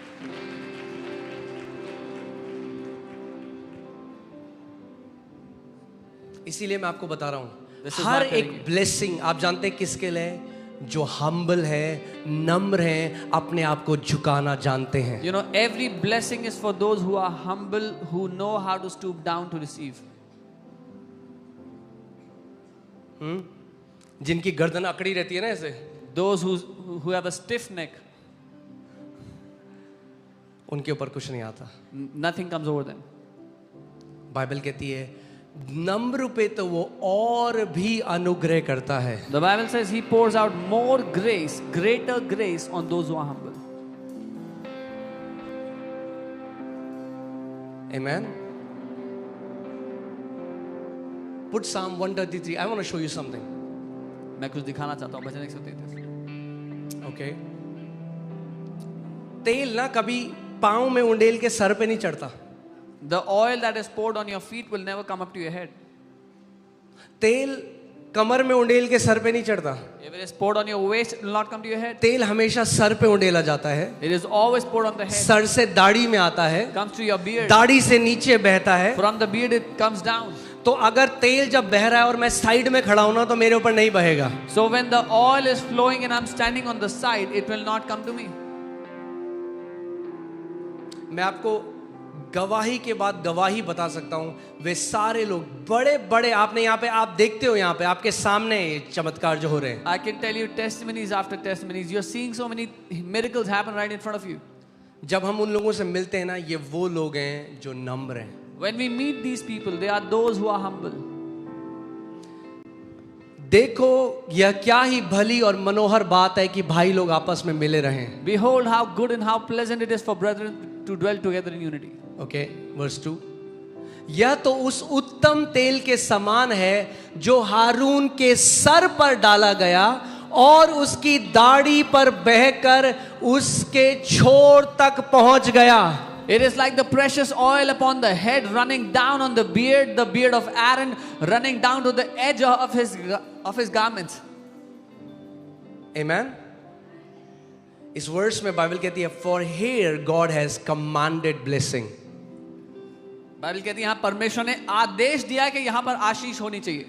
इसीलिए मैं आपको बता रहा हूँ This is her what I'm एक telling you. Blessing आप जानते हैं किसके लिए? जो हम्बल है, नम्र है, अपने आप को झुकाना जानते हैं. You know, every blessing is for those who are humble, who know how to stoop down to receive. जिनकी गर्दन अकड़ी रहती है ना ऐसे, Those who have a stiff neck, उनके ऊपर कुछ नहीं आता. nothing comes over them. Bible कहती है नम्र पे तो वो और भी अनुग्रह करता है. The Bible says he pours out more grace, greater grace on those who are humble. Amen. Put Psalm 133. I want to show you something. मैं कुछ दिखाना चाहता हूँ भजन 133. Okay. तेल ना कभी पाँव में उंडेल के सर पे नहीं चढ़ता. The oil that is poured on your feet will never come up to your head. तेल कमर में उंडेल के सर पे नहीं चढ़ता. If it is poured on your waist, it will not come to your head. तेल हमेशा सर पे उंडेला जाता है. It is always poured on the head. Sir से दाढ़ी में आता है, Comes to your beard. दाढ़ी से नीचे बहता है. From the beard it comes down. तो अगर तेल जब बह रहा है और मैं साइड में खड़ा हूं ना तो मेरे ऊपर नहीं बहेगा. So when the oil is flowing and I'm standing on the side, it will not come to me. मैं आपको गवाही के बाद गवाही बता सकता हूं. वे सारे लोग बड़े बड़े, आपने यहाँ पे आप देखते हो, यहाँ पे आपके सामने चमत्कार जो हो रहे हैं. I can tell you testimonies after testimonies. You're seeing so many miracles happen right in front of you. जब हम उन लोगों से मिलते हैं ना, ये वो लोग हैं जो नम्र हैं. When we meet these people, they are those who are humble. देखो यह क्या ही भली और मनोहर बात है कि भाई लोग आपस में मिले रहें. Behold how good and how pleasant it is for brethren to dwell together in unity. Okay, verse 2. यह तो उस उत्तम तेल के समान है जो हारून के सर पर डाला गया और उसकी दाढ़ी पर बहकर उसके छोर तक पहुंच गया. It is like the precious oil upon the head running down on the beard of Aaron, running down to the edge of his garments. Amen. इस वर्स में बाइबल कहती है for here God has commanded blessing. Bible कहती है यहाँ परमेश्वर ने आदेश दिया है कि यहाँ पर आशीष होनी चाहिए.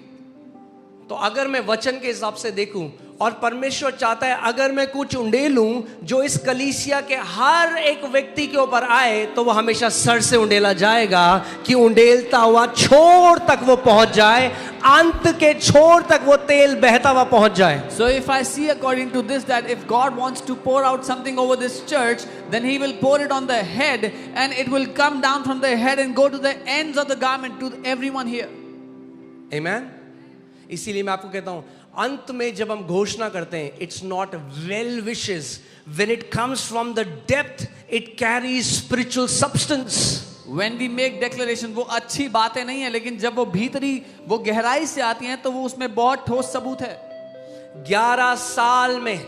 तो अगर मैं वचन के हिसाब से देखूं और परमेश्वर चाहता है अगर मैं कुछ उंडेलूं जो इस कलीसिया के हर एक व्यक्ति के ऊपर आए तो वो हमेशा सर से उंडेला जाएगा कि उंडेलता हुआ छोर तक वो पहुंच जाए, अंत के छोर तक वो तेल बहता हुआ पहुंच जाए. So if I see according to this that if God wants to pour out something over this church, then he will pour it on the head and it will come down from the head and go to the ends of the garment to everyone here. Amen. इसीलिए मैं आपको कहता हूं अंत में जब हम घोषणा करते हैं, it's not well wishes. When it comes from the depth it carries spiritual substance. When we make declaration, वो अच्छी बातें नहीं है, लेकिन जब वो भीतरी वो गहराई से आती हैं तो वो उसमें बहुत ठोस सबूत है. 11 साल में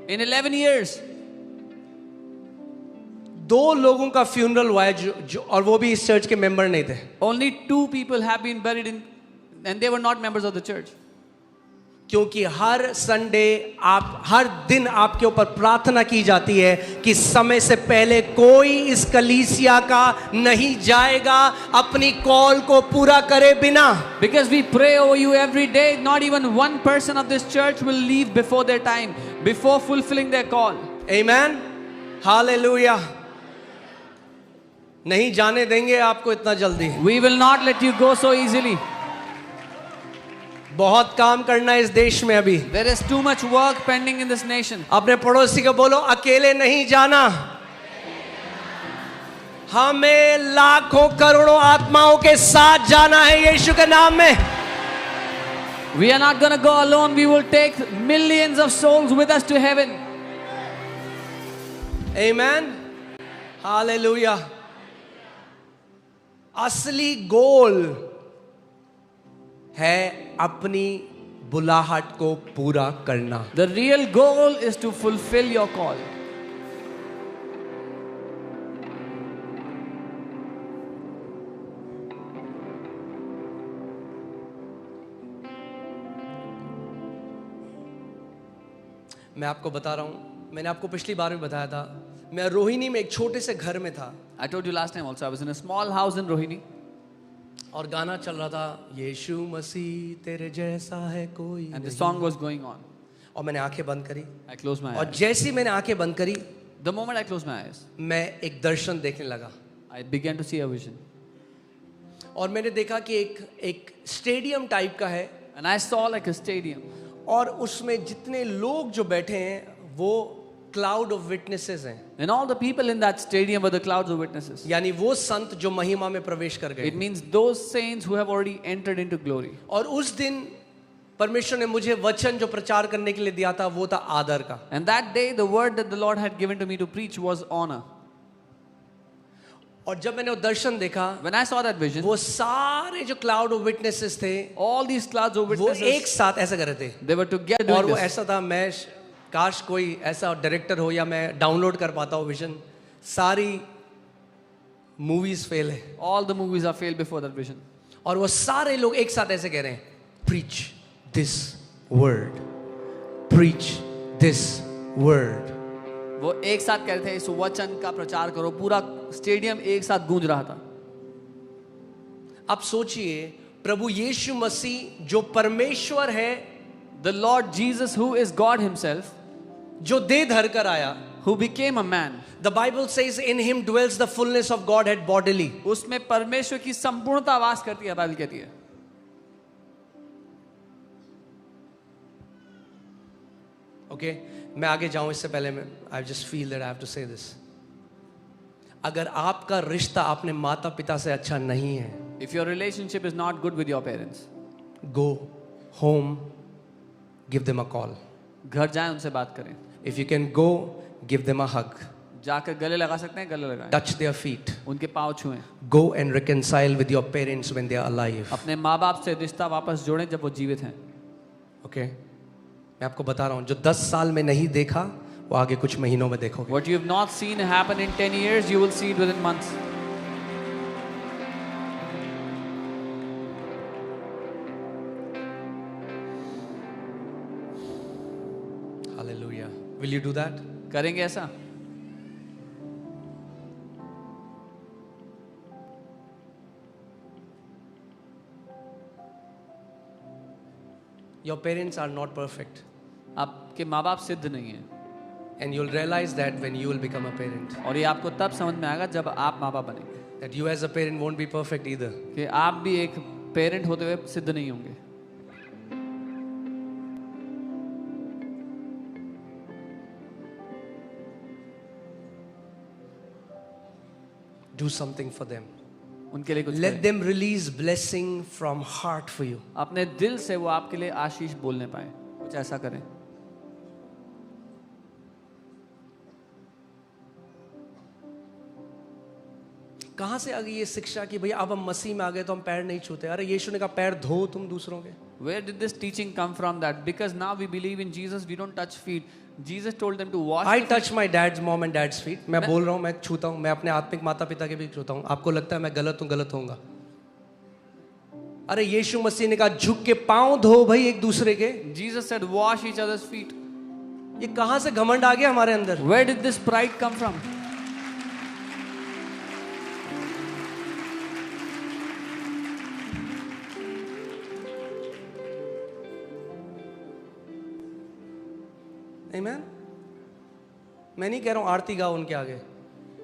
In 11 years, 2 लोगों का फ्यूनरल हुआ है जो और वो भी इस चर्च के मेंबर नहीं थे. only 2 people have been buried in, and they were not members of the church. क्योंकि हर संडे आप हर दिन आपके ऊपर प्रार्थना की जाती है कि समय से पहले कोई इस कलीसिया का नहीं जाएगा अपनी कॉल को पूरा करे बिना. Because we pray over you every day, not even one person of this church will leave before their time, before fulfilling their call. Amen. Hallelujah. नहीं जाने देंगे आपको इतना जल्दी. We will not let you go so easily. बहुत काम करना है इस देश में अभी. There is too much work pending in this nation. अपने पड़ोसी को बोलो अकेले नहीं जाना. हमें लाखों करोड़ों आत्माओं के साथ जाना है यीशु के नाम में. We are not going to go alone. We will take millions of souls with us to heaven. Amen. Hallelujah. असली गोल है अपनी बुलाहट को पूरा करना। The real goal is to fulfill your call. मैं आपको बता रहा हूं, मैंने आपको पिछली बार भी बताया था, मैं रोहिणी में एक छोटे से घर में था I told you last time also, I was in a small house in Rohini. और गाना चल रहा था, यीशु मसीह तेरे जैसा है कोई And the नहीं। song was going on. और मैंने आंखें बंद करी I closed my और eyes. जैसी मैंने आंखें बंद करी, The moment I closed my eyes, मैं एक दर्शन देखने लगा I began to see a vision. और मैंने देखा कि एक स्टेडियम टाइप का है And I saw like a stadium. और उसमें जितने लोग जो बैठे हैं वो क्लाउड ऑफ विटनेसेस हैं, And all the people in that stadium were the clouds of witnesses. यानी वो संत जो महिमा में प्रवेश कर It गए। means those saints who have already entered into glory. और उस दिन परमेश्वर ने मुझे वचन जो प्रचार करने के लिए दिया था वो था आदर का। And that day, the word that the Lord had given to me to preach was honor. और जब मैंने वो दर्शन देखा, When I saw that vision, वो सारे जो क्लाउड ऑफ विटनेसेस थे all these clouds of वो एक witnesses, साथ ऐसा कर रहे थे। they were together और doing वो this. ऐसा था, मैं काश कोई ऐसा डायरेक्टर हो या मैं डाउनलोड कर पाता हूँ विजन। सारी मूवीज फेल है All the movies are failed before that vision. और वो सारे लोग एक साथ ऐसे कह रहे हैं, preach this word, preach this word. वो एक साथ कह रहे थे, इस वचन का प्रचार करो। पूरा स्टेडियम एक साथ गूंज रहा था। आप सोचिए, प्रभु यीशु मसीह जो परमेश्वर है, The Lord Jesus, who is God Himself, जो देह धर कर आया, who became a man. the Bible says in him dwells the fullness of Godhead bodily। उसमें परमेश्वर की संपूर्णता वास करती है, बाइबल कहती है। ओके मैं आगे जाऊं इससे पहले मैं I just feel that I have to say this. अगर आपका रिश्ता अपने माता पिता से अच्छा नहीं है, If your relationship is not good with your parents, go home, give them a call. घर जाएं, उनसे बात करें। If you can go, give them a hug, जाकर गले लगा सकते हैं, गले लगाएं। टच देयर फीट, उनके पाँव छुएं। Go and reconcile with your parents when they are alive. अपने माँ बाप से रिश्ता वापस जोड़ें जब वो जीवित हैं। ओके मैं आपको बता रहा हूं, जो 10 साल में नहीं देखा वो आगे कुछ महीनों में देखोगे। What you have not seen happen in 10 years, you will see it within months. Hallelujah. Will you do that? करेंगे ऐसा? Your parents are not perfect आपके माँ बाप सिद्ध नहीं हैं, and you'll realize that when you will become a parent, और ये आपको तब समझ में आएगा जब आप माँ बाप बनेंगे that you as a parent won't be perfect either। कि आप भी एक पेरेंट होते हुए सिद्ध नहीं होंगे। Do something for them। उनके लिए कुछ Let करें। them release blessing from heart for you। अपने दिल से वो आपके लिए आशीष बोलने पाए, कुछ ऐसा करें। कहाँ से आ गई ये शिक्षा कि भैया अब हम मसीह में आ गए तो हम पैर नहीं छूते? अरे यीशु ने कहा पैर धो तुम दूसरों के। Where did this teaching come from? That because now we believe in Jesus, we don't touch feet. Jesus told them to wash. I the feet. touch my dad's mom and dad's feet। मैं बोल रहा हूँ, मैं छूता हूँ, मैं अपने आत्मिक माता पिता के भी छूता हूँ। आपको लगता है मैं गलत हूँ, गलत होऊंगा? अरे यीशु मसीह ने कहा झुक के पांव धो भाई एक दूसरे के। Jesus said, wash each other's feet. ये कहाँ से घमंड आ गया हमारे अंदर? Where did this pride come from? Amen? मैं नहीं कह रहा हूँ आरती गाओ उनके आगे।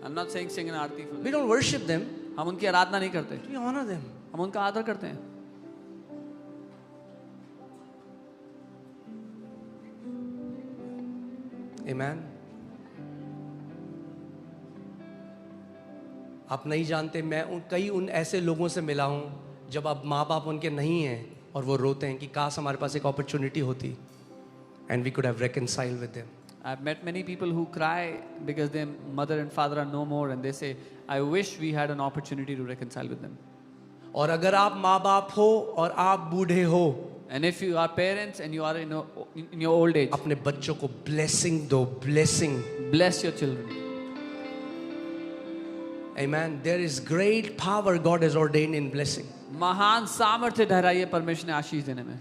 I'm not saying sing an aarti for them. We don't worship them, हम उनकी आराधना नहीं करते, we honor them। हम उनका आदर करते हैं। Amen? आप नहीं जानते, मैं कई उन ऐसे लोगों से मिला हूँ जब अब माँ बाप उनके नहीं हैं और वो रोते हैं कि काश हमारे पास एक अपॉर्चुनिटी होती and we could have reconciled with them। I've met many people who cry because their mother and father are no more, and they say, I wish we had an opportunity to reconcile with them. और अगर आप माँ बाप हो और आप बूढ़े हो And if you are parents and you are in your old age, अपने बच्चों को ब्लेसिंग दो, blessing. bless your children. Amen. There is great power God has ordained in blessing. महान सामर्थ्य ठहराई है परमेश्वर ने आशीष देने में.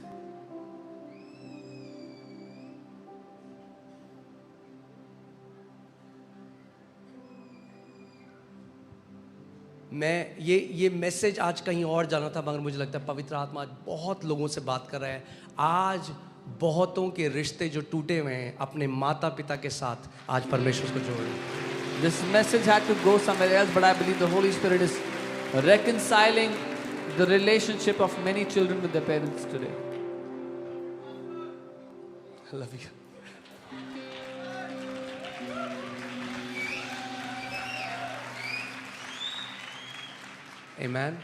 मैं ये मैसेज आज कहीं और जाना था, मगर मुझे लगता है पवित्र आत्मा आज बहुत लोगों से बात कर रहा है. आज बहुतों के रिश्ते जो टूटे हुए हैं अपने माता पिता के साथ, आज परमेश्वर को जोड़ रहे हैं. This message had to go somewhere else, but I believe the Holy Spirit is reconciling the relationship of many children with their parents today. I love you. Amen.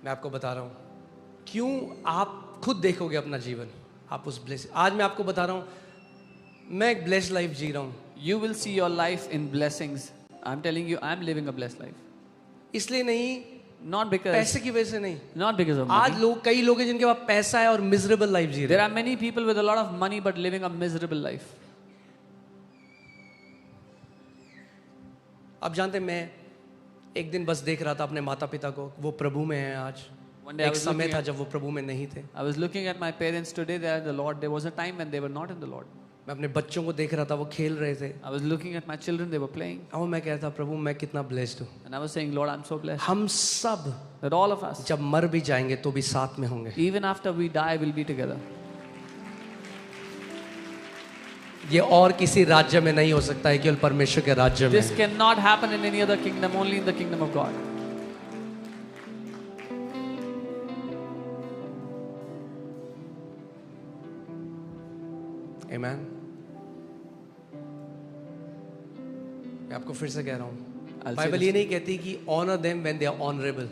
मैं आपको बता रहा हूं क्यों. आप खुद देखोगे अपना जीवन, आप उस ब्लेस. आज मैं आपको बता रहा हूं मैं एक ब्लेस्ड लाइफ जी रहा हूं. You will see your life in blessings. I'm telling you, I'm living a blessed life. इसलिए नहीं, Not because, पैसे की वजह से नहीं. not because of आज money. कई लोग हैं जिनके पास पैसा है और मिजरेबल लाइफ जी रहे There हैं. are many people with a lot of money but living a miserable life. आप जानते हैं, मैं एक दिन बस देख रहा था अपने माता पिता को, वो प्रभु में हैं आज. One day I एक was समय looking था at- जब वो प्रभु में नहीं थे. I was looking at my parents today. They are in the Lord. There was a time when they were not in the Lord. मैं अपने बच्चों को देख रहा था, वो खेल रहे थे. I was looking at my children. They were playing, और मैं कह रहा था, प्रभु मैं कितना ब्लेस्ड हूँ. and I was saying, Lord, I'm so blessed हम सब that all of us, जब मर भी जाएंगे तो भी साथ में होंगे. even after we die, will be together. ये और किसी राज्य में नहीं हो सकता है, केवल परमेश्वर के राज्य में. This cannot happen in any other kingdom. Only in the kingdom of God. Amen. मैं आपको फिर से कह रहा हूँ, I'll say बाइबल this. ये नहीं कहती कि honour them when they are honourable.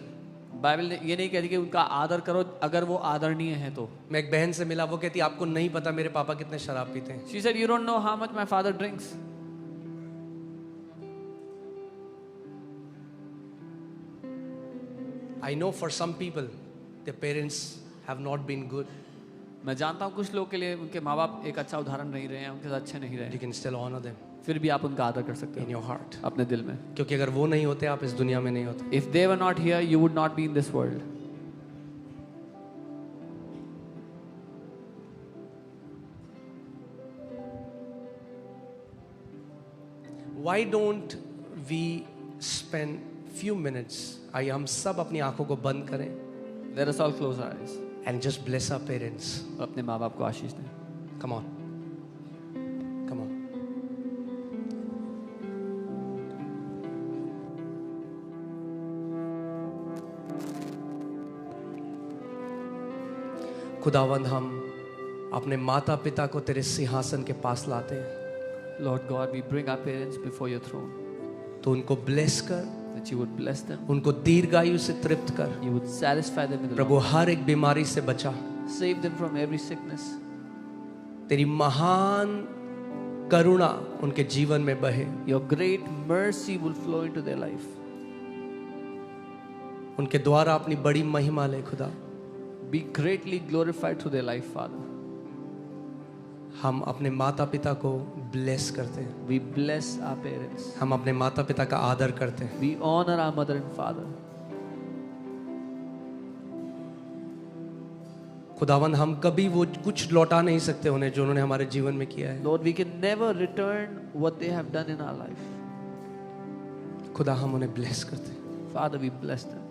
Bible ये नहीं कहती कि उनका आदर करो अगर वो आदरणीय है तो. मैं एक बहन से मिला, वो कहती आपको नहीं पता मेरे पापा कितने शराब पीते हैं. She said, you don't know how much my father drinks. I know for some people their parents have not been good. मैं जानता हूँ कुछ लोग के लिए उनके माँ बाप एक अच्छा उदाहरण नहीं रहे हैं, उनके साथ अच्छे नहीं You रहे, can still honor them फिर भी आप उनका आदर कर सकते in हो your heart. अपने दिल में. क्योंकि अगर वो नहीं होते आप इस दुनिया में नहीं होते. If they were not here, you would not be in this world. Why don't we spend few minutes, आइए हम सब अपनी आंखों को बंद करें Let us all close our eyes. and just bless our parents. और अपने माँ बाप को आशीष दें. Come on. Come on. खुदावंद हम अपने माता पिता को तेरे सिंहासन के पास लाते हैं. Lord God, we bring our parents before your throne, तो उनको ब्लेस कर, that you would bless them, उनको दीर्घायु से तृप्त कर. you would satisfy them with Prabhu love, हर एक बीमारी से बचा. save them from every sickness. तेरी महान करुणा उनके जीवन में बहे. Your great mercy will flow into their life. उनके द्वारा अपनी बड़ी महिमा ले खुदा. Be greatly glorified through their life, Father. हम अपने माता पिता को ब्लेस करते हैं. We bless our parents. हम अपने माता पिता का आदर करते हैं. We honor our mother and father. खुदावंद हम कभी वो कुछ लौटा नहीं सकते उन्हें जो उन्होंने हमारे जीवन में किया है. Lord, we can never return what they have done in our life. खुदा हम उन्हें ब्लेस करते हैं. Father, we bless them.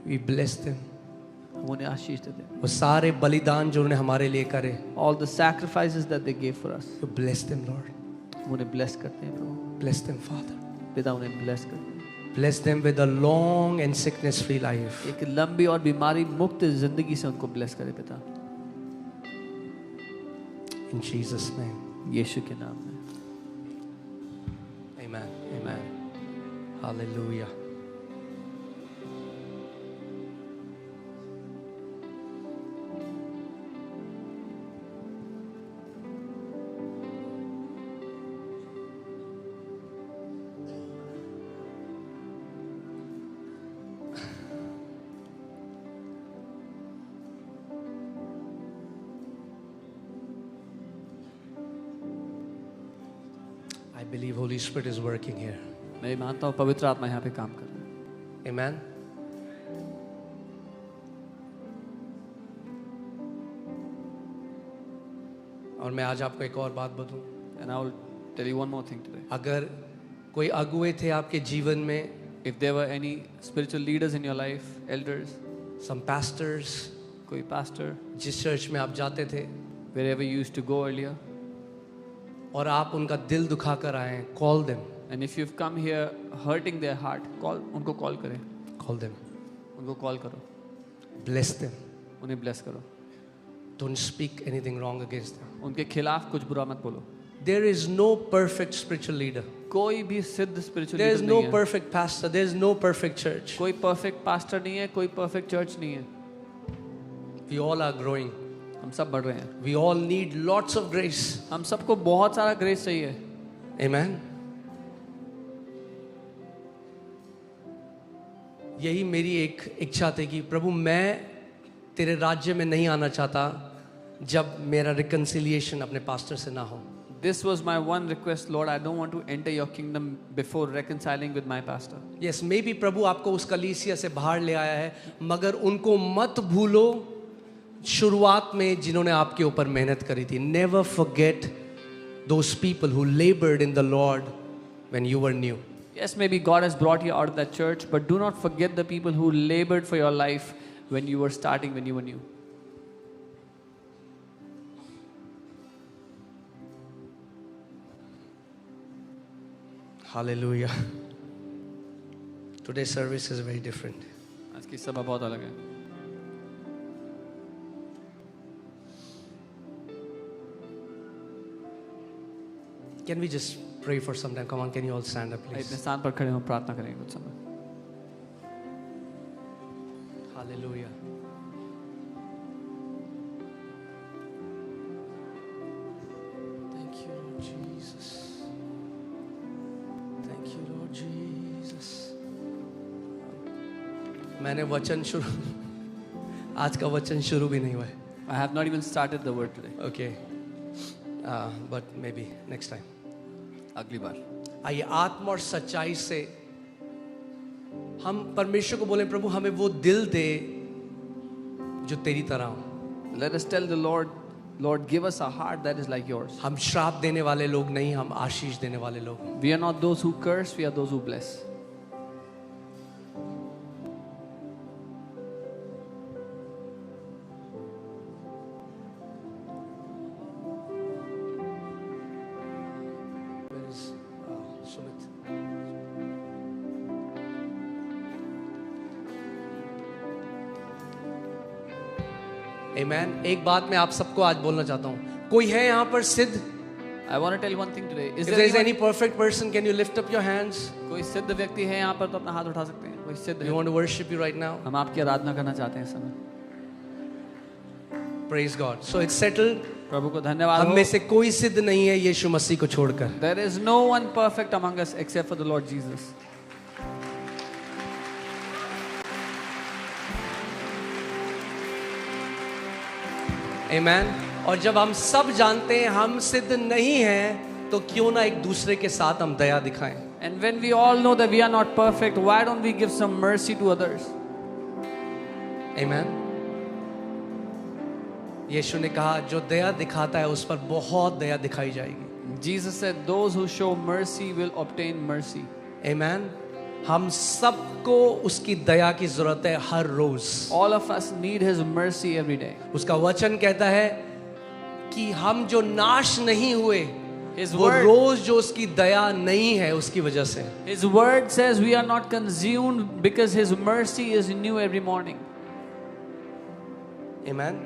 We bless them. हम उन्हें आशीष देते हैं. वो सारे बलिदान जो उन्होंने हमारे लिए करे, All the sacrifices that they gave for us, you bless them Lord. हम उन्हें bless करते हैं प्रभु. Bless them Father. पिता उन्हें bless करते हैं. Bless them with a long and sickness free life. एक लंबी और बीमारी मुक्त जिंदगी से उनको bless करे पिता. In Jesus name. यीशु के नाम में. Amen. Amen. Hallelujah. believe Holy Spirit is working here. मैं मानता हूँ पवित्र आत्मा यहाँ पे काम कर रहा है. Amen. और मैं आज आपको एक और बात बताऊं. And I will tell you one more thing today. अगर कोई अगुवे थे आपके जीवन में, If there were any spiritual leaders in your life, elders, some pastors, कोई pastor, जिस चर्च में आप जाते थे wherever you used to go earlier, और आप उनका दिल दुखा कर आए हैं, call them. and if you've come here hurting their heart, उनको call करें, Call them. उनको call करो, Bless them. उन्हें bless करो, Don't speak anything wrong against them. उनके खिलाफ कुछ बुरा मत बोलो. There is no perfect spiritual leader. कोई भी सिद्ध spiritual There is leader no नहीं है. perfect pastor. There is no perfect church. कोई perfect pastor नहीं है, कोई perfect church नहीं है. We all are growing. हम सब बढ़ रहे हैं. We all need lots of grace. हम सबको बहुत सारा grace चाहिए. Amen. यही मेरी एक इच्छा थी कि प्रभु मैं तेरे राज्य में नहीं आना चाहता जब मेरा रिकन्सिलिएशन अपने पास्टर से ना हो. This was my one request, Lord. I don't want to enter your kingdom before reconciling with my pastor. Yes, maybe प्रभु आपको उस कलीसिया से बाहर ले आया है, मगर उनको मत भूलो शुरुआत में जिन्होंने आपके ऊपर मेहनत करी थी. Never forget those people who labored in the Lord when you were new. Yes, maybe God has brought you out of that church, but do not forget the people who labored for your life when you were starting, when you were new. Hallelujah. Today's service is very different. आज की सभा बहुत अलग है. Can we just pray for some time? Come on, can you all stand up, इतने please? स्थान पर खड़े हो प्रार्थना करेंगे कुछ समय. Hallelujah. Thank you, Lord Jesus. Thank you, Lord Jesus. मैंने वचन शुरू आज का वचन शुरू भी नहीं हुआ है. I have not even started the word today. Okay. But maybe next time. अगली बार. आइए आत्मा और सच्चाई से हम परमेश्वर को बोले, प्रभु हमें वो दिल दे जो तेरी तरह हो. Let us tell the Lord, Lord, give us a heart that is like yours. हम श्राप देने वाले लोग नहीं, हम आशीष देने वाले लोग हैं. We are not those who curse, we are those who bless. Where is Sumit? Amen. एक बात मैं आप सबको आज बोलना चाहता हूँ. कोई है यहाँ पर सिद्ध? I want to tell you one thing today. Is If there there is anyone, any perfect person, can you lift up your hands? कोई सिद्ध व्यक्ति है यहाँ पर तो अपना हाथ उठा सकते हैं. कोई सिद्ध We है. want to worship you right now. हम आपकी आराधना करना चाहते हैं इस समय. Praise God. So it's settled. प्रभु को धन्यवाद हम हो. में से कोई सिद्ध नहीं है यीशु मसीह को छोड़कर. There is no one perfect among us except for the Lord Jesus. Amen. और जब हम सब जानते हैं हम सिद्ध नहीं हैं, तो क्यों ना एक दूसरे के साथ हम दया दिखाएं. And when we all know that we are not perfect, why don't we give some mercy to others? Amen. यीशु ने कहा जो दया दिखाता है उस पर बहुत दया दिखाई जाएगी. Jesus said, those who show mercy will obtain mercy. Amen. हम सबको उसकी दया की जरूरत है हर रोज. All of us need His mercy every day. उसका वचन कहता है कि हम जो नाश नहीं हुए, His वो word, रोज जो उसकी दया नहीं है उसकी वजह से. His word says we are not consumed because His mercy is new every morning. Amen.